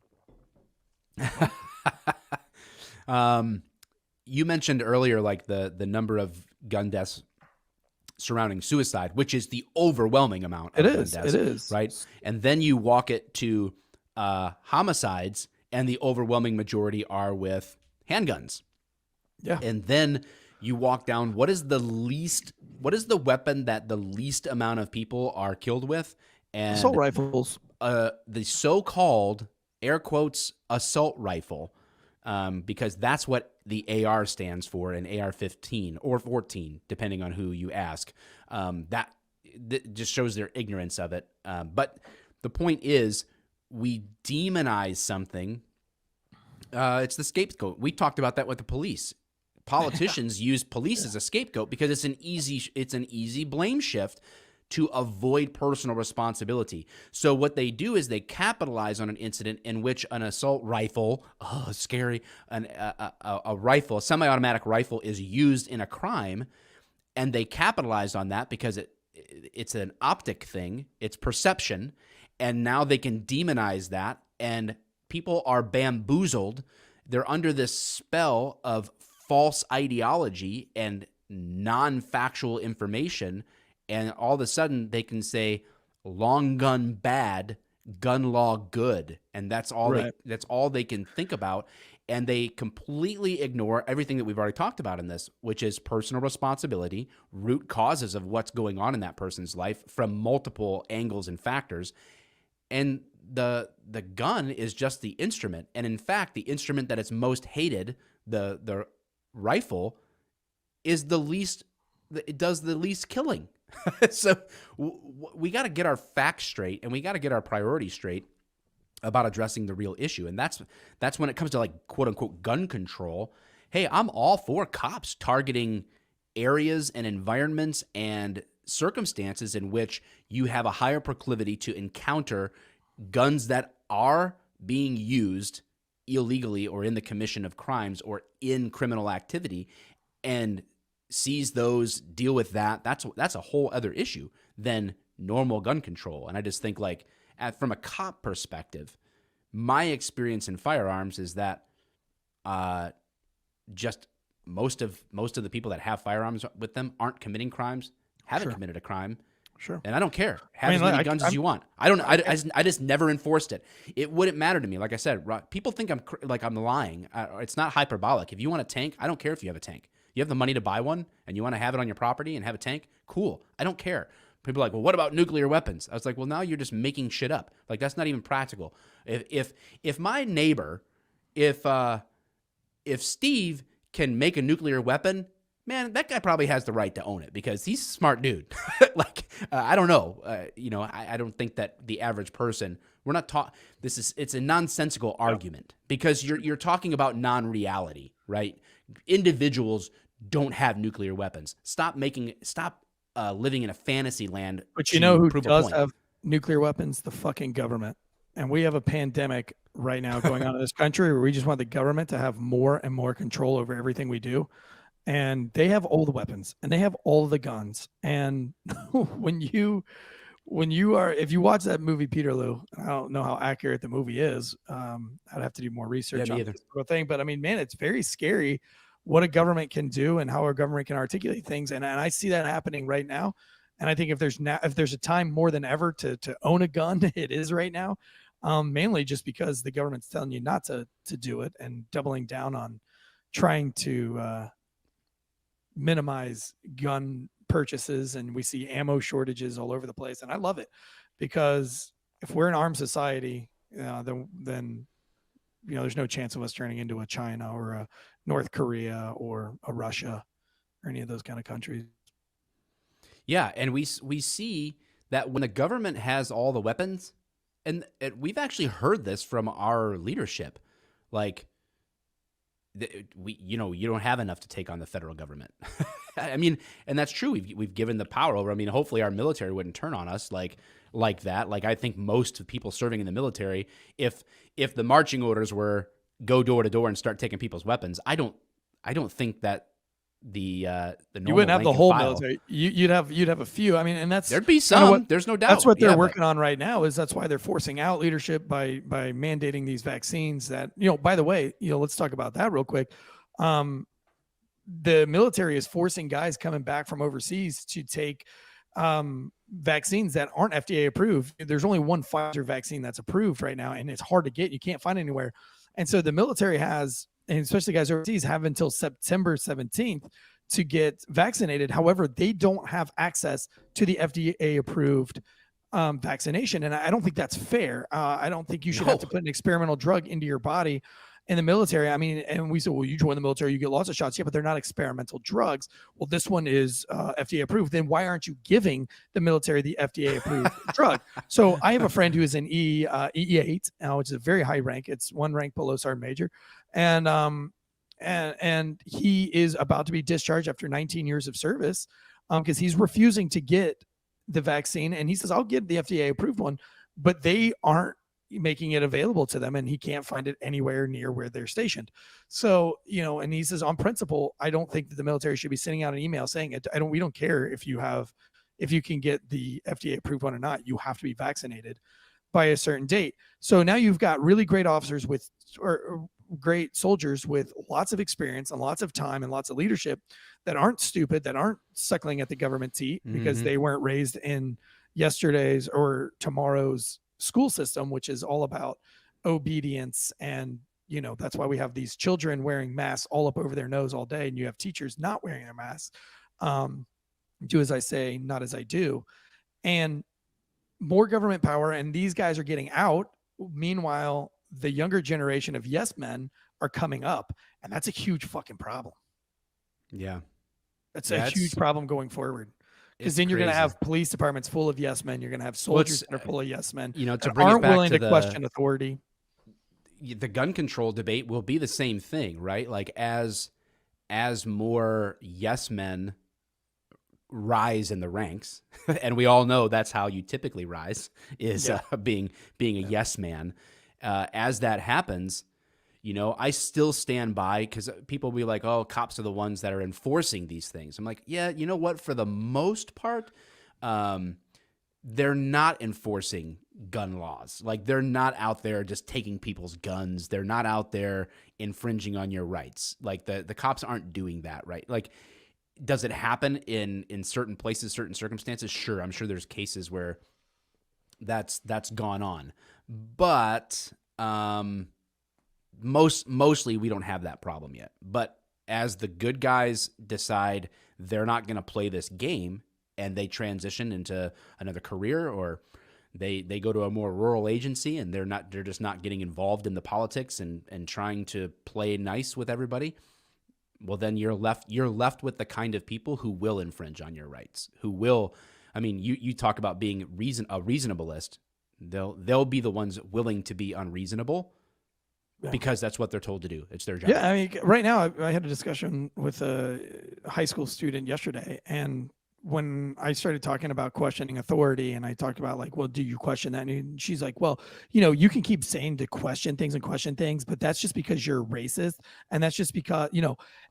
You mentioned earlier, like the number of gun deaths surrounding suicide, which is the overwhelming amount of gun deaths. It is. Right? And then you walk it to homicides, and the overwhelming majority are with handguns. Yeah. And then you walk down, what is the weapon that the least amount of people are killed with? And assault rifles. The so-called, air quotes, assault rifle, because that's what the AR stands for, an AR-15 or 14, depending on who you ask. That just shows their ignorance of it. But the point is, we demonize something. It's the scapegoat. We talked about that with the police. Politicians use police as a scapegoat because it's an easy blame shift to avoid personal responsibility. So what they do is they capitalize on an incident in which an assault rifle, scary, a rifle, a semi-automatic rifle is used in a crime, and they capitalize on that because it's an optic thing, it's perception, and now they can demonize that, and people are bamboozled. They're under this spell of false ideology and non-factual information, and all of a sudden they can say long gun bad, gun law good, and that's all they can think about, and they completely ignore everything that we've already talked about in this, which is personal responsibility, root causes of what's going on in that person's life from multiple angles and factors, and the gun is just the instrument. And in fact, the instrument that is most hated, the rifle, is it does the least killing. So we got to get our facts straight, and we got to get our priorities straight about addressing the real issue. And that's when it comes to like quote unquote gun control. Hey, I'm all for cops targeting areas and environments and circumstances in which you have a higher proclivity to encounter guns that are being used illegally or in the commission of crimes or in criminal activity, and seize those, deal with that. That's a whole other issue than normal gun control. And I just think, like, from a cop perspective, my experience in firearms is that just most of the people that have firearms with them aren't committing crimes, haven't committed a crime. Sure. And I don't care. Have as many guns as you want. I just never enforced it. It wouldn't matter to me. Like I said, people think I'm lying. It's not hyperbolic. If you want a tank, I don't care if you have a tank. You have the money to buy one and you want to have it on your property and have a tank? Cool. I don't care. People are like, well, what about nuclear weapons? I was like, well, now you're just making shit up. Like, that's not even practical. If my neighbor, if if Steve can make a nuclear weapon, man, that guy probably has the right to own it because he's a smart dude. I don't know. I don't think that the average person, we're not taught, it's a nonsensical argument because you're talking about non-reality, right? Individuals don't have nuclear weapons. Stop living in a fantasy land. But you know who does have nuclear weapons? The fucking government. And we have a pandemic right now going on in this country where we just want the government to have more and more control over everything we do. And they have all the weapons and they have all the guns. And if you watch that movie, Peterloo, I don't know how accurate the movie is. I'd have to do more research on this thing. But I mean, man, it's very scary what a government can do and how a government can articulate things. And I see that happening right now. And I think if there's a time more than ever to own a gun, it is right now. Mainly just because the government's telling you not to do it and doubling down on trying to minimize gun purchases. And we see ammo shortages all over the place. And I love it because if we're an armed society, then there's no chance of us turning into a China or a North Korea or a Russia or any of those kind of countries. Yeah, and we see that when the government has all the weapons, and we've actually heard this from our leadership, like you don't have enough to take on the federal government. I mean, and that's true. We've given the power over. I mean, hopefully our military wouldn't turn on us like that. Like I think most people serving in the military, if the marching orders were go door to door and start taking people's weapons, I don't think that the normal you wouldn't have the whole file, military. You'd have a few. I mean, and there'd be some. There's no doubt. That's what they're working on right now. That's why they're forcing out leadership by mandating these vaccines. That by the way, let's talk about that real quick. The military is forcing guys coming back from overseas to take vaccines that aren't FDA approved. There's only one Pfizer vaccine that's approved right now, and it's hard to get. You can't find it anywhere. And so the military has, and especially guys overseas, have until September 17th to get vaccinated. However, they don't have access to the FDA approved vaccination. And I don't think that's fair. I don't think you should have to put an experimental drug into your body in the military. I mean, and we said, well, you join the military, you get lots of shots. Yeah, but they're not experimental drugs. Well, this one is FDA approved. Then why aren't you giving the military the FDA approved drug? So I have a friend who is in EE8, which is a very high rank. It's one rank below sergeant major. And he is about to be discharged after 19 years of service because he's refusing to get the vaccine. And he says, I'll get the FDA approved one, but they aren't making it available to them, and he can't find it anywhere near where they're stationed. So, and he says, on principle, I don't think that the military should be sending out an email saying it. We don't care if you can get the FDA approved one or not. You have to be vaccinated by a certain date. So now you've got really great officers or great soldiers with lots of experience and lots of time and lots of leadership that aren't stupid, that aren't suckling at the government teat because they weren't raised in yesterday's or tomorrow's school system, which is all about obedience. And that's why we have these children wearing masks all up over their nose all day, and you have teachers not wearing their masks. Do as I say, not as I do. And more government power, and these guys are getting out. Meanwhile, the younger generation of yes men are coming up, and that's a huge fucking problem. Yeah, that's a huge problem going forward. Because then you're going to have police departments full of yes men. You're going to have soldiers that are full of yes men. To bring aren't it back willing to to question authority. The gun control debate will be the same thing, right? Like as more yes men rise in the ranks, and we all know that's how you typically rise is being a yes man. As that happens, I still stand by, because people will be like, oh, cops are the ones that are enforcing these things. I'm like, yeah, you know what? For the most part, they're not enforcing gun laws. Like, they're not out there just taking people's guns. They're not out there infringing on your rights. Like, the cops aren't doing that, right? Like, does it happen in certain places, certain circumstances? Sure. I'm sure there's cases where that's gone on. But mostly we don't have that problem yet. But as the good guys decide they're not going to play this game and they transition into another career, or they go to a more rural agency and they're just not getting involved in the politics and trying to play nice with everybody, well, then you're left with the kind of people who will infringe on your rights, who will, I mean, you talk about being a reasonableist. They'll be the ones willing to be unreasonable because that's what they're told to do. It's their job. Yeah, I mean, right now I had a discussion with a high school student yesterday, and when I started talking about questioning authority, and I talked about like, well, do you question that? And she's like, well, you can keep saying to question things, but that's just because you're racist, and that's just because,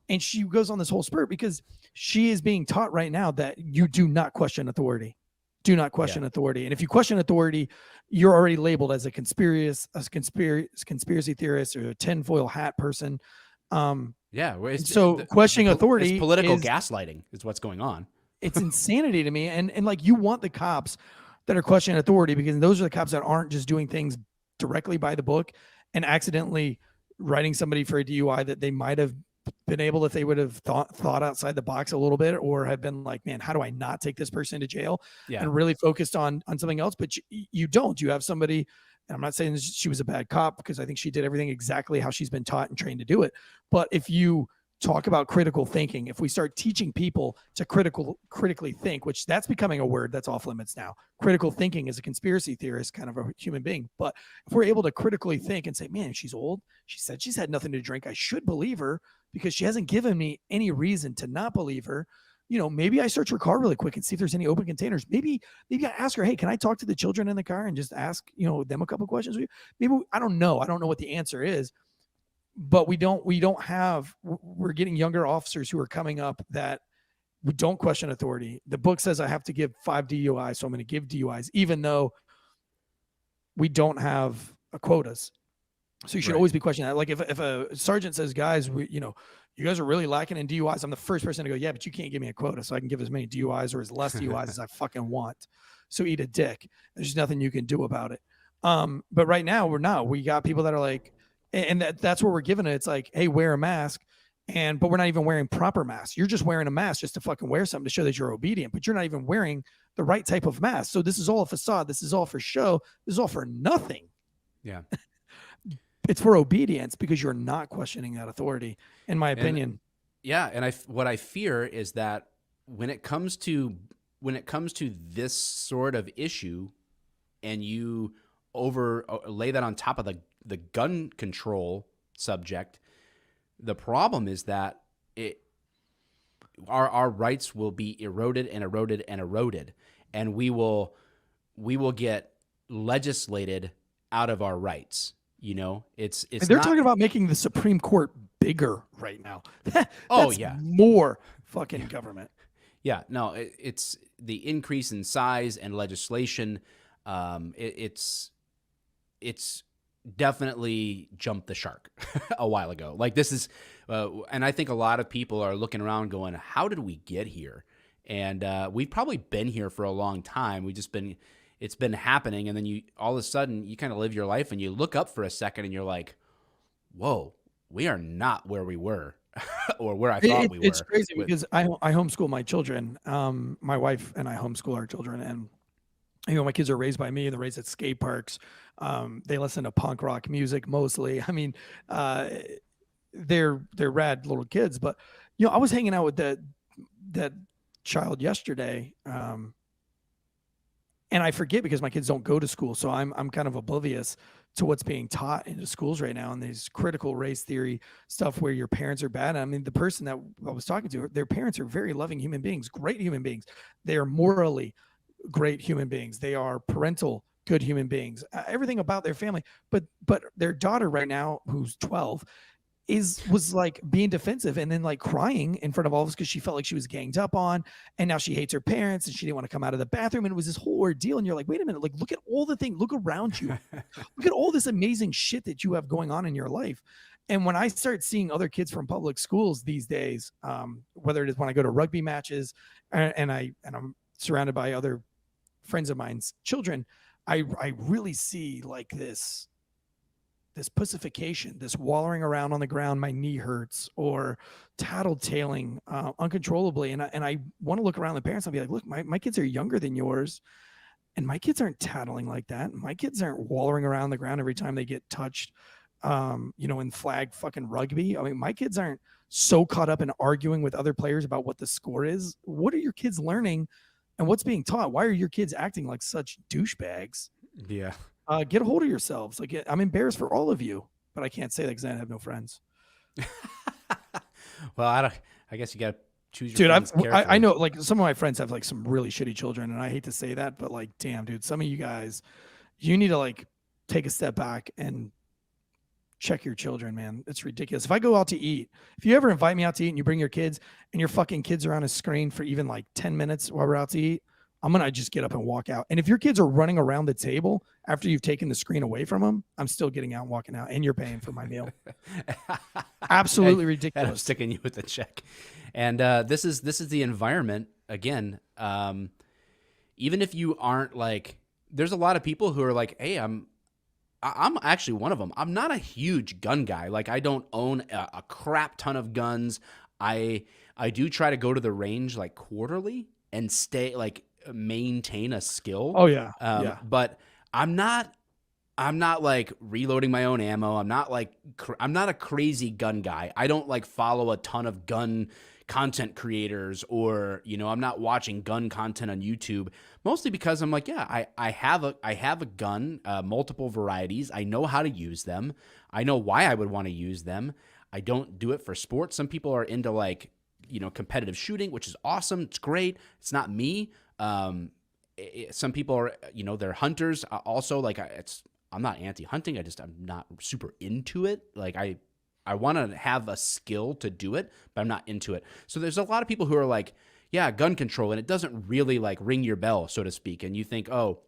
and she goes on this whole spurt because she is being taught right now that you do not question authority. Do not question authority. And if you question authority, you're already labeled as a conspiracy theorist or a tinfoil hat person. So questioning authority, it's political gaslighting is what's going on. It's insanity to me. And like, you want the cops that are questioning authority, because those are the cops that aren't just doing things directly by the book and accidentally writing somebody for a DUI that they might have been able, if they would have thought outside the box a little bit, or have been like, man, how do I not take this person to jail? And really focused on something else. But you don't. You have somebody, and I'm not saying she was a bad cop, because I think she did everything exactly how she's been taught and trained to do it. But if you talk about critical thinking, if we start teaching people to critically think, which that's becoming a word that's off limits now. Critical thinking is a conspiracy theorist kind of a human being. But if we're able to critically think and say, man, she's old, she said she's had nothing to drink, I should believe her because she hasn't given me any reason to not believe her. Maybe I search her car really quick and see if there's any open containers. Maybe I ask her, hey, can I talk to the children in the car and just ask, them a couple questions? Maybe, I don't know. I don't know what the answer is. But we're getting younger officers who are coming up that we don't question authority. The book says I have to give 5 DUIs, so I'm going to give DUIs, even though we don't have quotas. So you should always be questioning that. Like if a sergeant says, guys, you guys are really lacking in DUIs, I'm the first person to go, yeah, but you can't give me a quota, so I can give as many DUIs or as less DUIs as I fucking want. So eat a dick. There's nothing you can do about it. But right now we got people that are like, and that's what we're giving it. It's like, hey, wear a mask. But we're not even wearing proper masks. You're just wearing a mask just to fucking wear something to show that you're obedient, but you're not even wearing the right type of mask. So this is all a facade. This is all for show. This is all for nothing. Yeah. It's for obedience, because you're not questioning that authority, in my opinion. And what I fear is that when it comes to this sort of issue, and you lay that on top of the gun control subject, the problem is that our rights will be eroded and eroded and eroded, and we will get legislated out of our rights. It's they're talking about making the Supreme Court bigger right now. More fucking government. Yeah, no, it's the increase in size and legislation. It's definitely jumped the shark a while ago. Like this is, and I think a lot of people are looking around going, how did we get here? And we've probably been here for a long time. It's been happening. And then all of a sudden you kind of live your life and you look up for a second and you're like, whoa, we are not where we were or where I thought we were. It's crazy because I homeschool my children. My wife and I homeschool our children, and my kids are raised by me. They're raised at skate parks. They listen to punk rock music mostly. I mean, they're rad little kids. But I was hanging out with that child yesterday, and I forget because my kids don't go to school, so I'm kind of oblivious to what's being taught in the schools right now, and these critical race theory stuff where your parents are bad. I mean, the person that I was talking to, their parents are very loving human beings, great human beings. They are morally great human beings. They are parental good human beings. Everything about their family, but their daughter right now, who's 12, was like being defensive and then like crying in front of all of us because she felt like she was ganged up on, and now she hates her parents and she didn't want to come out of the bathroom, and it was this whole ordeal. And you're like, wait a minute, like look at all the things, look around you, look at all this amazing shit that you have going on in your life. And when I start seeing other kids from public schools these days, whether it is when I go to rugby matches and I'm surrounded by other friends of mine's children, I really see like this pussification, this wallowing around on the ground, my knee hurts, or tattletaling uncontrollably. And I want to look around the parents and be like, look, my kids are younger than yours. And my kids aren't tattling like that. My kids aren't wallowing around the ground every time they get touched, in flag fucking rugby. I mean, my kids aren't so caught up in arguing with other players about what the score is. What are your kids learning and what's being taught? Why are your kids acting like such douchebags? Yeah. Get a hold of yourselves. Like, I'm embarrassed for all of you, but I can't say that because I have no friends. Well, I guess you got to choose your Dude, friends carefully. I know, like, some of my friends have like some really shitty children, and I hate to say that, but like, damn, dude, some of you guys, you need to like take a step back and check your children, man. It's ridiculous. If I go out to eat, if you ever invite me out to eat and you bring your kids and your fucking kids are on a screen for even like 10 minutes while we're out to eat, I'm going to just get up and walk out. And if your kids are running around the table after you've taken the screen away from them, I'm still getting out and walking out, and you're paying for my meal. Absolutely ridiculous. I'm sticking you with the check. And this is the environment again. Even if you aren't like, there's a lot of people who are like, hey, I'm actually one of them. I'm not a huge gun guy. Like, I don't own a crap ton of guns. I do try to go to the range like quarterly and maintain a skill. Oh yeah. Yeah. But I'm not like reloading my own ammo. I'm not a crazy gun guy. I don't like follow a ton of gun content creators, or, I'm not watching gun content on YouTube, mostly because I'm like, yeah, I have a gun, multiple varieties. I know how to use them. I know why I would want to use them. I don't do it for sports. Some people are into like, competitive shooting, which is awesome. It's great. It's not me. Some people are, they're hunters. Also, like, I'm not anti-hunting. I'm not super into it. Like, I want to have a skill to do it, but I'm not into it. So there's a lot of people who are like, yeah, gun control, and it doesn't really like ring your bell, so to speak. And you think, oh,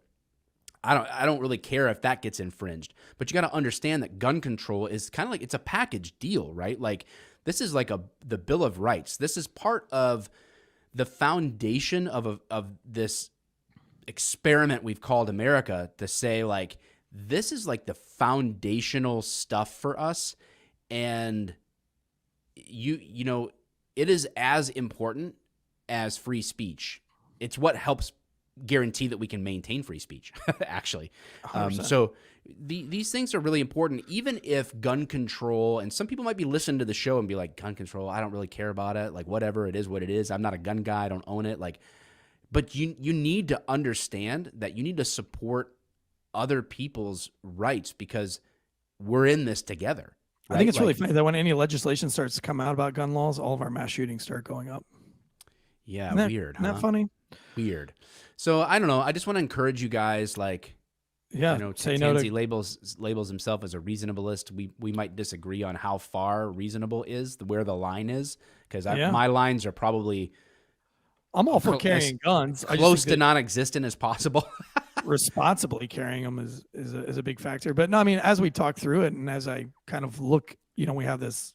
I don't really care if that gets infringed. But you got to understand that gun control is kind of like, it's a package deal, right? Like, this is like the Bill of Rights. This is part of the foundation of this experiment we've called America, to say like, this is like the foundational stuff for us. And it is as important as free speech. It's what helps guarantee that we can maintain free speech, actually. So these things are really important, even if gun control, and some people might be listening to the show and be like, gun control, I don't really care about it. Like, whatever, it is what it is. I'm not a gun guy. I don't own it. Like, but you need to understand that you need to support other people's rights, because we're in this together. Right? I think it's really funny that when any legislation starts to come out about gun laws, all of our mass shootings start going up. Yeah, weird. Isn't that funny? Weird. So I don't know. I just want to encourage you guys, like, say no Tansey to labels himself as a reasonableist. We might disagree on how far reasonable is, where the line is, because my lines are probably, I'm all for carrying guns. Close to non-existent as possible. Responsibly carrying them is a big factor. But no, I mean, as we talk through it, and as I kind of look, we have this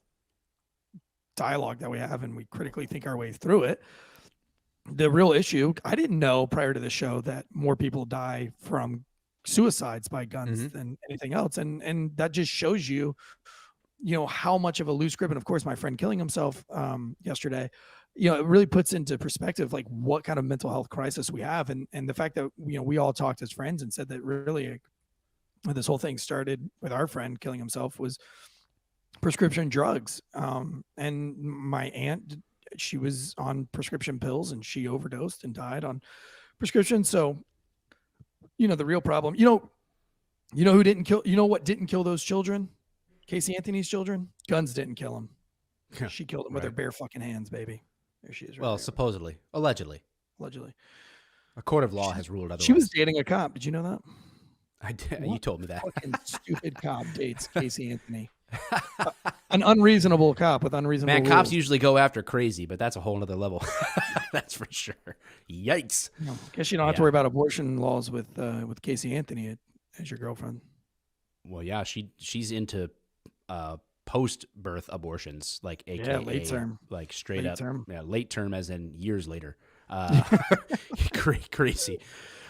dialogue that we have, and we critically think our way through it. The real issue, I didn't know prior to the show that more people die from suicides by guns than anything else. And that just shows you, how much of a loose grip. And of course, my friend killing himself yesterday, it really puts into perspective like what kind of mental health crisis we have, and the fact that we all talked as friends and said that really this whole thing started with our friend killing himself was prescription drugs. And my aunt, she was on prescription pills and she overdosed and died on prescription. So the real problem, who didn't kill, what didn't kill those children? Casey Anthony's children. Guns didn't kill them. She killed them with her bare fucking hands, baby. There she is. Right, well, there. Supposedly, allegedly. A court of law has ruled otherwise. She was dating a cop. Did you know that? I did. You told me that. Fucking stupid cop dates Casey Anthony. An unreasonable cop with unreasonable rules. Cops usually go after crazy, but that's a whole other level. That's for sure. Yikes. I guess you don't have to worry about abortion laws with Casey Anthony as your girlfriend. Well, yeah, she's into post-birth abortions, like AKA late term, like straight late up term. Yeah, late term as in years later. Crazy.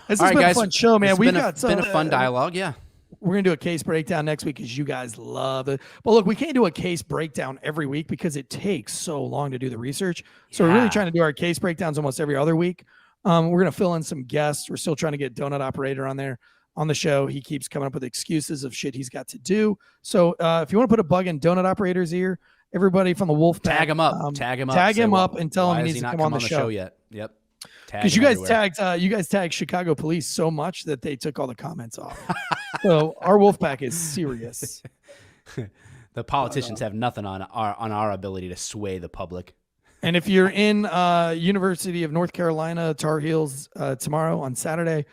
This has been a fun show, man. We've been a fun dialogue. Yeah. We're going to do a case breakdown next week because you guys love it. But look, we can't do a case breakdown every week because it takes so long to do the research. So we're really trying to do our case breakdowns almost every other week. We're going to fill in some guests. We're still trying to get Donut Operator on there on the show. He keeps coming up with excuses of shit he's got to do. So if you want to put a bug in Donut Operator's ear, everybody from the Wolf Pack, Tag him up. Tag him up. Tag him Say, up and tell him why he has needs to not come on the show yet. Yep. Because you guys tagged Chicago police so much that they took all the comments off. So our Wolf Pack is serious. The politicians have nothing on our ability to sway the public. And if you're in University of North Carolina Tar Heels tomorrow on Saturday,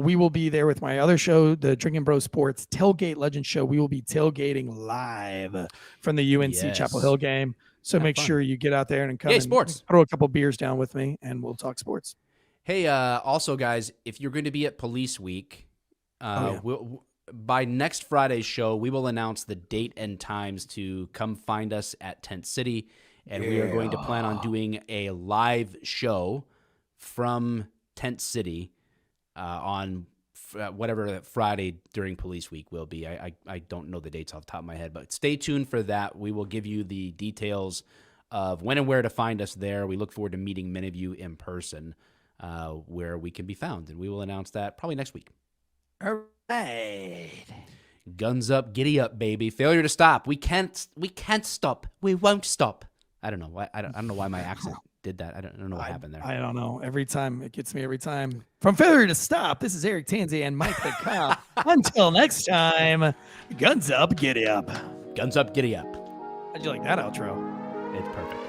we will be there with my other show, the Drinking Bro Sports Tailgate Legend Show. We will be tailgating live from the UNC Chapel Hill game. So make sure you get out there and come sports. Throw a couple beers down with me, and we'll talk sports. Hey, also, guys, if you're going to be at Police Week, by next Friday's show, we will announce the date and times to come find us at Tent City. And we are going to plan on doing a live show from Tent City on whatever Friday during Police Week will be. I don't know the dates off the top of my head, but stay tuned for that. We will give you the details of when and where to find us there. We look forward to meeting many of you in person where we can be found, and we will announce that probably next week. All right. Guns up, giddy up, baby. Failure to stop. We can't stop. We won't stop. I don't know why. I don't know why my accent did that. I don't know what happened there. I don't know. Every time it gets me. Every time. From Failure to Stop. This is Eric Tansey and Mike the Cop. Until next time, guns up, giddy up. Guns up, giddy up. How'd you like that outro? It's perfect.